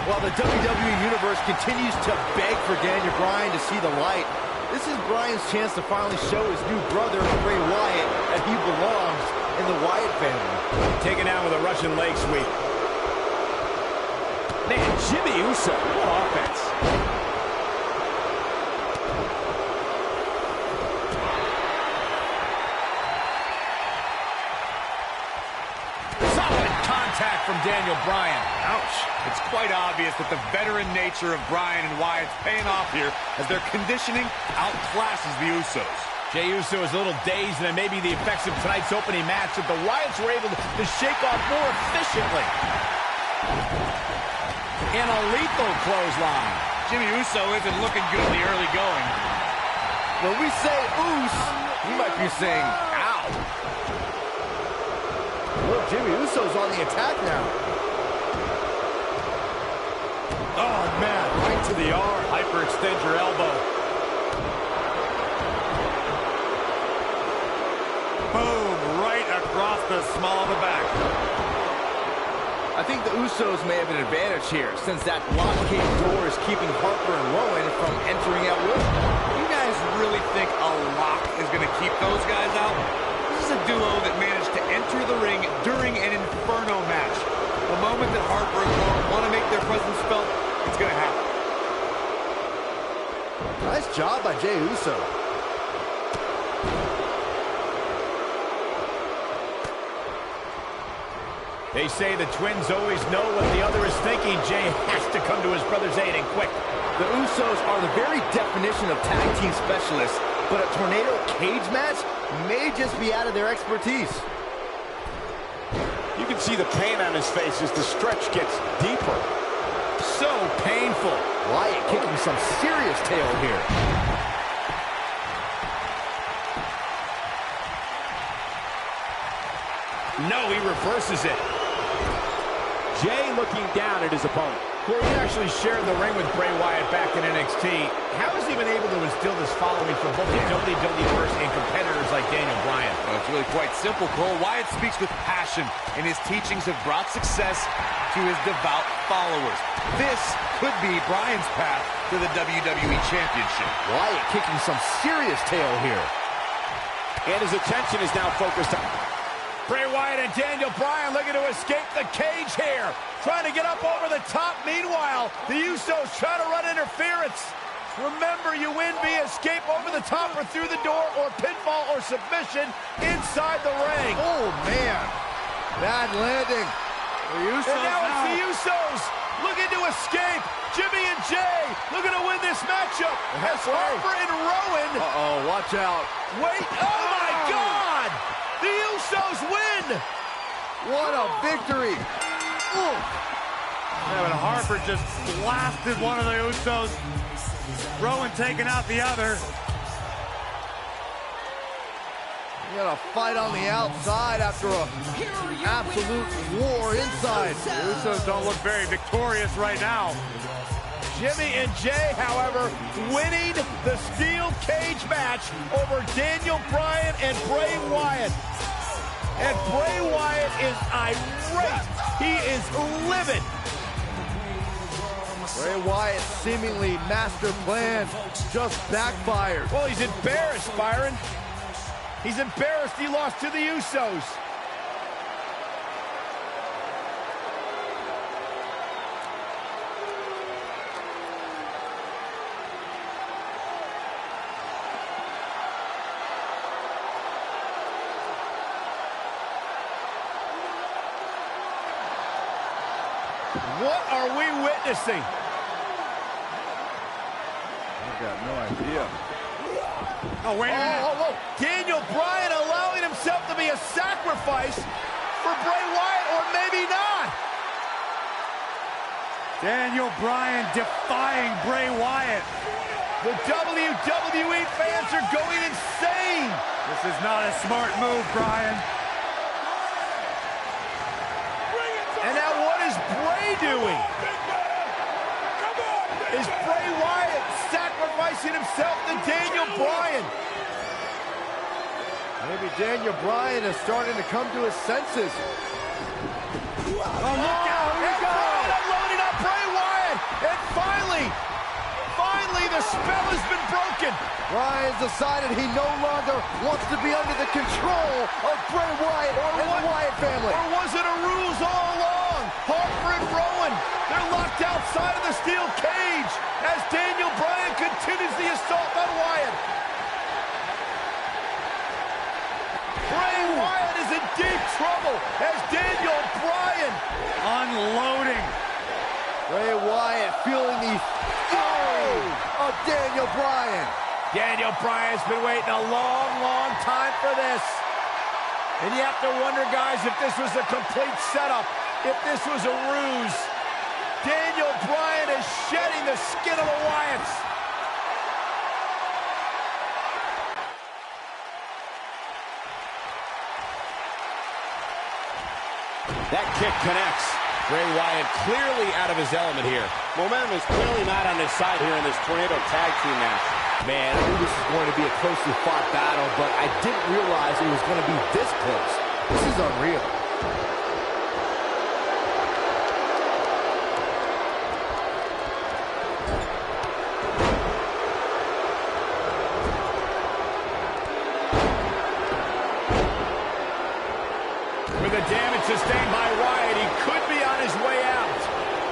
While the WWE Universe continues to beg for Daniel Bryan to see the light, this is Bryan's chance to finally show his new brother, Bray Wyatt, that he belongs in the Wyatt family. Taken down with a Russian leg sweep. Man, Jimmy Uso, what offense. Solid contact from Daniel Bryan. Ouch. It's quite obvious that the veteran nature of Bryan and Wyatt's paying off here as their conditioning outclasses the Usos. Jey Uso is a little dazed, and it may be the effects of tonight's opening match that the Wyatts were able to shake off more efficiently. And a lethal clothesline. Jimmy Uso isn't looking good in the early going. When we say oos, we might be saying ow. Look, Jimmy Uso's on the attack now. Oh, man, right to the arm. Hyperextend your elbow. Boom, right across the small of the back. I think the Usos may have an advantage here, since that lock cage door is keeping Harper and Rowan from entering at will. You guys really think a lock is going to keep those guys out? This is a duo that managed to enter the ring during an Inferno match. The moment that Harper and Rowan want to make their presence felt, it's going to happen. Nice job by Jey Uso. They say the twins always know what the other is thinking. Jey has to come to his brother's aid, and quick. The Usos are the very definition of tag team specialists, but a tornado cage match may just be out of their expertise. You can see the pain on his face as the stretch gets deeper. So painful. Wyatt kicking some serious tail here. No, he reverses it. Jey looking down at his opponent. Corey, he actually shared the ring with Bray Wyatt back in NXT. How has he been able to instill this following for both the WWE Universe and competitors like Daniel Bryan? Well, it's really quite simple, Cole. Wyatt speaks with passion, and his teachings have brought success to his devout followers. This could be Bryan's path to the WWE Championship. Wyatt kicking some serious tail here. And his attention is now focused on Bray Wyatt and Daniel Bryan looking to escape the cage here. Trying to get up over the top. Meanwhile, the Usos trying to run interference. Remember, you win via escape over the top or through the door or pinfall or submission inside the ring. Oh, man. Bad landing. The Usos and now it's the Usos looking to escape. Jimmy and Jey looking to win this matchup. As Harper and Rowan. Uh-oh, watch out. Wait, oh my God! The Usos win! What a victory! Ooh. Yeah, but Harper just blasted one of the Usos. Rowan taking out the other. You got a fight on the outside after a absolute war inside. The Usos don't look very victorious right now. Jimmy and Jey, however, winning the steel cage match over Daniel Bryan and Bray Wyatt. And Bray Wyatt is irate. He is livid. Bray Wyatt's seemingly master plan just backfired. Well, he's embarrassed, Byron. He's embarrassed he lost to the Usos. What are we witnessing? I've got no idea. Oh, wait a minute. Oh. Daniel Bryan allowing himself to be a sacrifice for Bray Wyatt, or maybe not. Daniel Bryan defying Bray Wyatt. The WWE fans are going insane. This is not a smart move, Bryan. And now what is Bray doing? Is Bray Wyatt sacrificing himself to Daniel Bryan? Maybe Daniel Bryan is starting to come to his senses. Oh, look out! Bryan's decided he no longer wants to be under the control of Bray Wyatt and the Wyatt family. Or was it a ruse all along? Harper and Rowan, they're locked outside of the steel cage as Daniel Bryan continues the assault on Wyatt. Bray Wyatt is in deep trouble as Daniel Bryan Unloading. Bray Wyatt feeling the fury of Daniel Bryan. Daniel Bryan's been waiting a long, long time for this. And you have to wonder, guys, if this was a complete setup, if this was a ruse. Daniel Bryan is shedding the skin of the Wyatts. That kick connects. Bray Wyatt clearly out of his element here. Momentum is clearly not on his side here in this Tornado Tag Team match. Man, I knew this was going to be a closely fought battle, but I didn't realize it was going to be this close. This is unreal. With the damage sustained by Wyatt, he could be on his way out.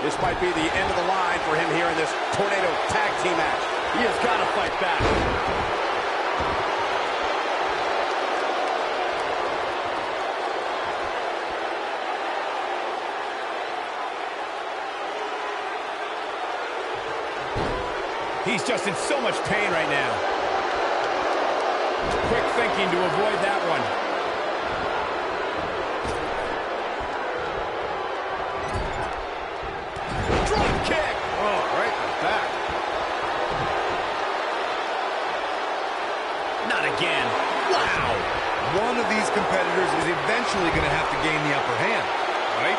This might be the end of the line for him here in this Tornado Tag Team match. He has got to fight back. He's just in so much pain right now. Quick thinking to avoid that one. Again. Wow! One of these competitors is eventually going to have to gain the upper hand, right?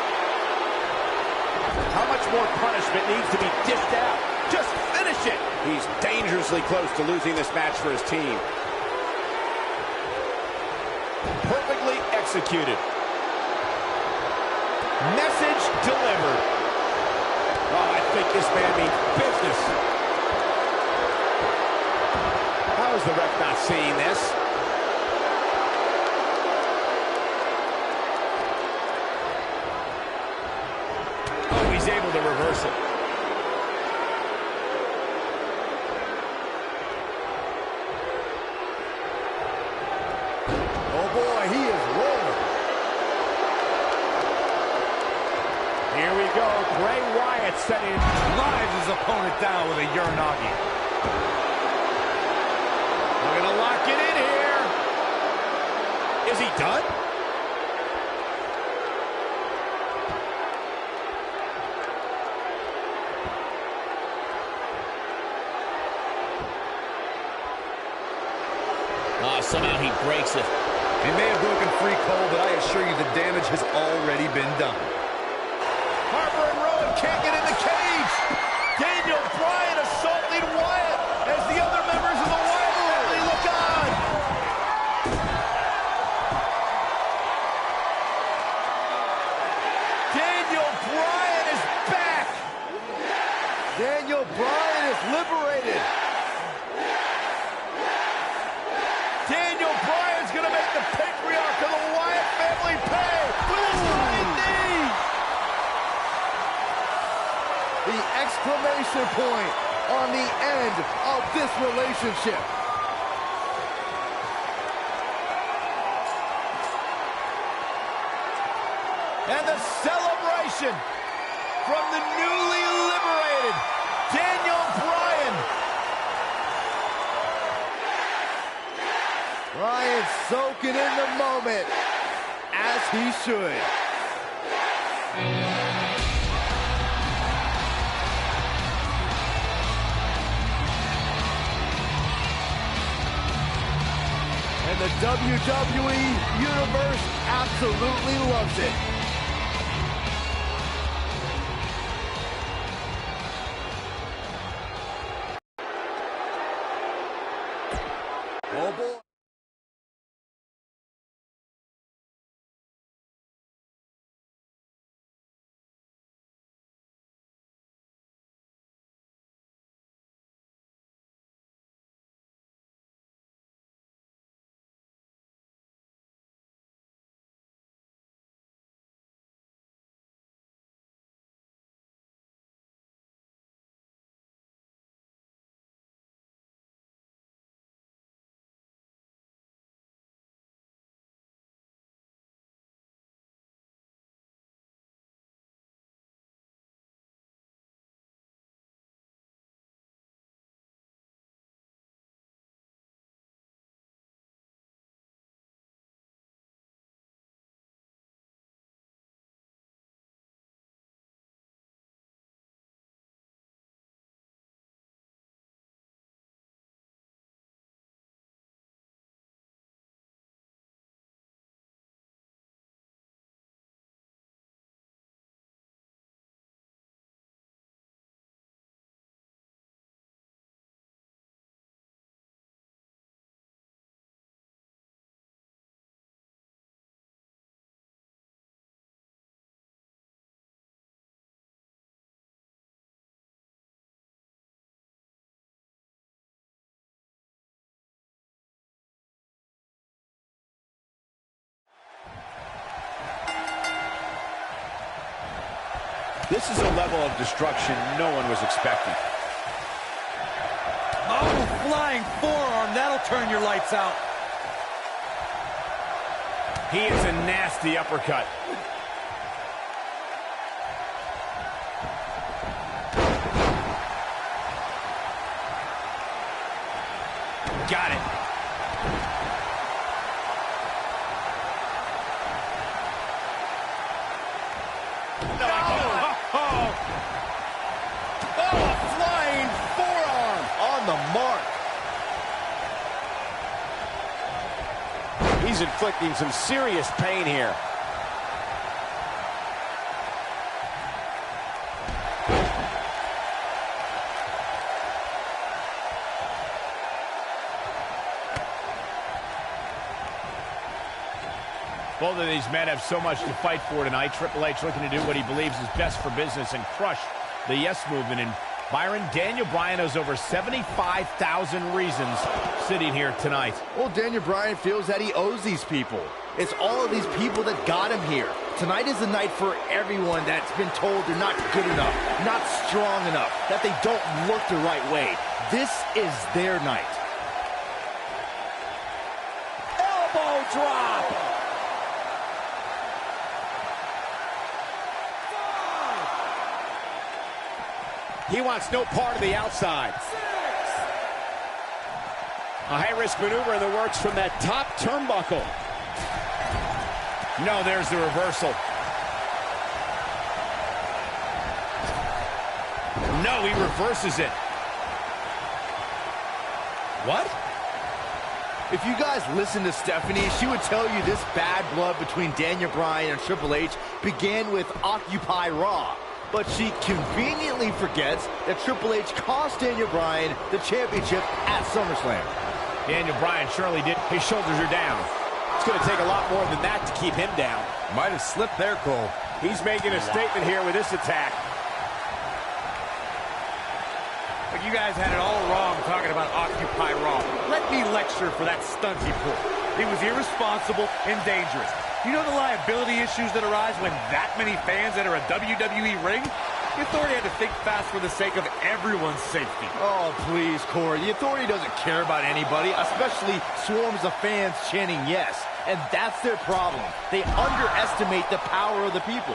How much more punishment needs to be dished out? Just finish it! He's dangerously close to losing this match for his team. Perfectly executed. Message delivered. Oh, I think this man means business. How is the ref not seeing this? Oh, he's able to reverse it. Oh boy, he is rolling. Here we go. Bray Wyatt setting Drives his opponent down with a Uranagi. We're gonna lock it in here. Is he done? Somehow he breaks it. He may have broken free, Cole, but I assure you the damage has already been done. Harper and Rowan can't get in the cage. Daniel Bryan assaulting Wyatt as the other members of the Wyatt family look on. Daniel Bryan is back. Daniel Bryan is liberated. Daniel Bryan's gonna make the patriarch of the Wyatt family pay with his running knee. The exclamation point on the end of this relationship. And the celebration from the newly liberated Daniel Bryan. Bryan soaking in the moment, as he should. And the WWE Universe absolutely loves it. This is a level of destruction no one was expecting. Oh, flying forearm. That'll turn your lights out. He is a nasty uppercut. Got it. No. Oh, a flying forearm. On the mark. He's inflicting some serious pain here. Both of these men have so much to fight for tonight. Triple H looking to do what he believes is best for business and crush the yes movement. And Byron, Daniel Bryan has over 75,000 reasons sitting here tonight. Well, Daniel Bryan feels that he owes these people. It's all of these people that got him here. Tonight is the night for everyone that's been told they're not good enough, not strong enough, that they don't look the right way. This is their night. Elbow drop. He wants no part of the outside. A high-risk maneuver in the works from that top turnbuckle. No, there's the reversal. No, he reverses it. What? If you guys listen to Stephanie, she would tell you this bad blood between Daniel Bryan and Triple H began with Occupy Raw. But she conveniently forgets that Triple H cost Daniel Bryan the championship at SummerSlam. Daniel Bryan surely did. His shoulders are down. It's going to take a lot more than that to keep him down. Might have slipped there, Cole. He's making a statement here with this attack. But you guys had it all wrong talking about Occupy Raw. Let me lecture for that stunt he pulled. It was irresponsible and dangerous. You know the liability issues that arise when that many fans enter a WWE ring? The Authority had to think fast for the sake of everyone's safety. Oh, please, Corey. The Authority doesn't care about anybody, especially swarms of fans chanting yes. And that's their problem. They underestimate the power of the people.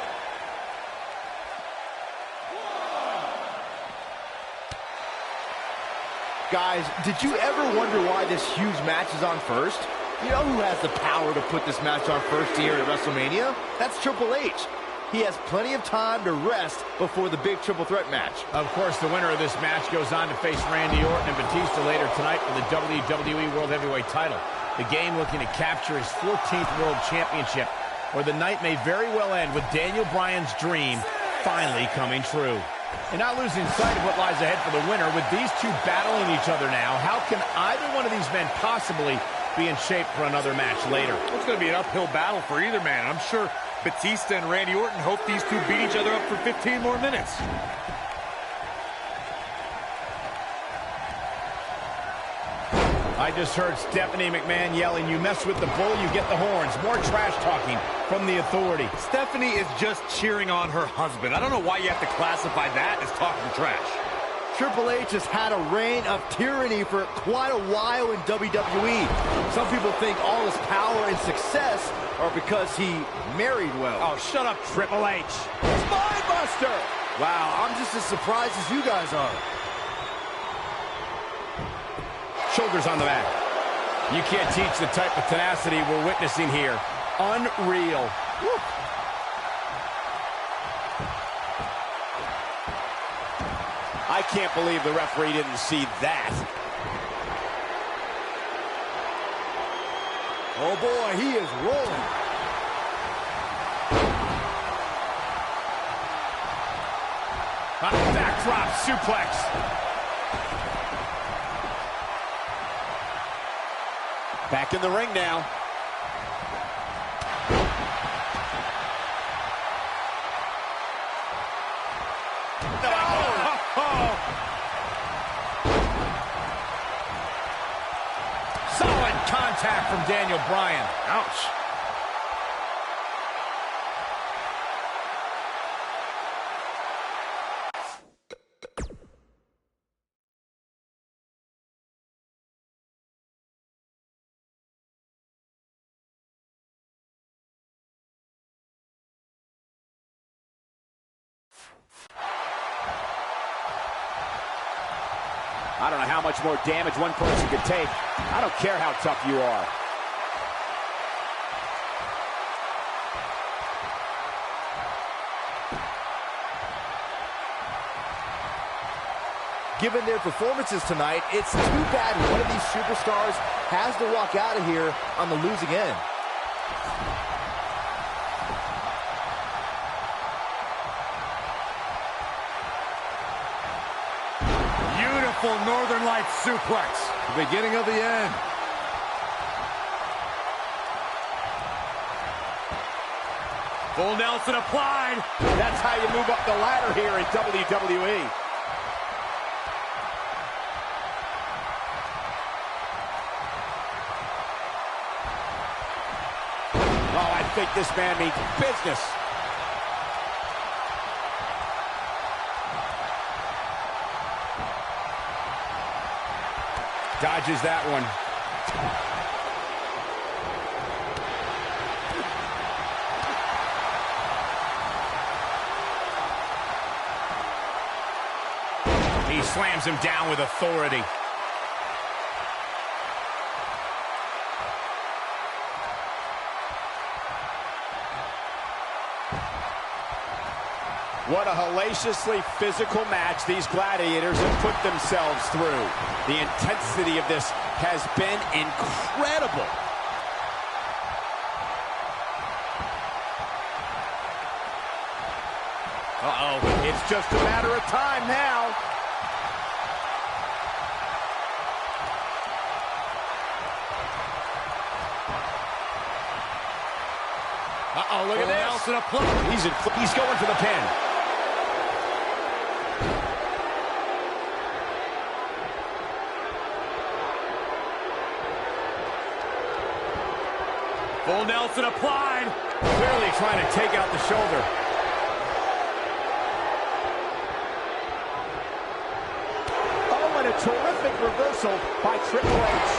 Guys, did you ever wonder why this huge match is on first? You know who has the power to put this match on first here at WrestleMania? That's Triple H. He has plenty of time to rest before the big triple threat match. Of course, the winner of this match goes on to face Randy Orton and Batista later tonight for the WWE World Heavyweight title. The game looking to capture his 14th World Championship, or the night may very well end with Daniel Bryan's dream finally coming true. And not losing sight of what lies ahead for the winner, with these two battling each other now, how can either one of these men possibly be in shape for another match later? It's going to be an uphill battle for either man. I'm sure Batista and Randy Orton hope these two beat each other up for 15 more minutes. I just heard Stephanie McMahon yelling, "You mess with the bull, you get the horns." More trash talking from the Authority. Stephanie is just cheering on her husband. I don't know why you have to classify that as talking trash. Triple H has had a reign of tyranny for quite a while in WWE. Some people think all his power and success are because he married well. Oh, shut up, Triple H. Spinebuster! Wow, I'm just as surprised as you guys are. Shoulders on the mat. You can't teach the type of tenacity we're witnessing here. Unreal. Woo. I can't believe the referee didn't see that. Oh boy, he is rolling. Backdrop suplex. Back in the ring now. Solid contact from Daniel Bryan. Ouch. I don't know how much more damage one person could take. I don't care how tough you are. Given their performances tonight, it's too bad one of these superstars has to walk out of here on the losing end. Beautiful Northern Lights suplex. The beginning of the end. Full Nelson applied. That's how you move up the ladder here in WWE. Oh, I think this man means business. Dodges that one. He slams him down with authority. What a hellaciously physical match these gladiators have put themselves through. The intensity of this has been incredible. Uh-oh, it's just a matter of time now. Uh-oh, look at this. He's going for the pin. Full Nelson applied. Clearly trying to take out the shoulder. Oh, and a terrific reversal by Triple H.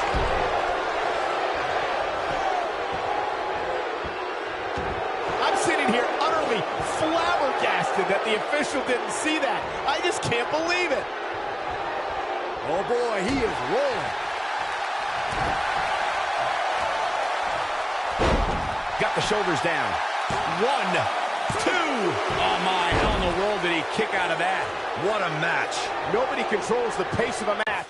I'm sitting here utterly flabbergasted that the official didn't see that. I just can't believe it. Oh boy, he is rolling. Got the shoulders down. 1, 2. Oh my, how in the world did he kick out of that? What a match. Nobody controls the pace of a match.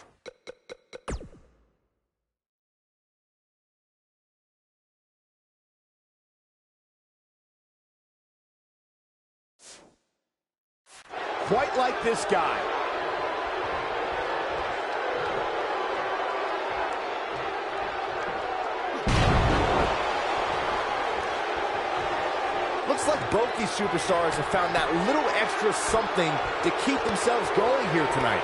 Quite like this guy. Looks like both these superstars have found that little extra something to keep themselves going here tonight.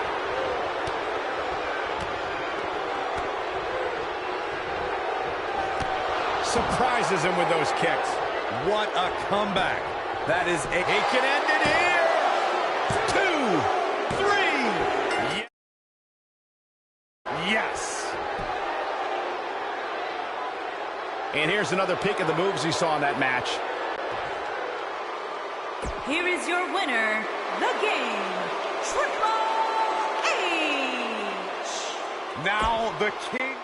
Surprises him with those kicks. What a comeback. That is a... He can end it here. 2, 3. Yes. And here's another peek at the moves he saw in that match. Here is your winner, The Game, Triple H. Now the king.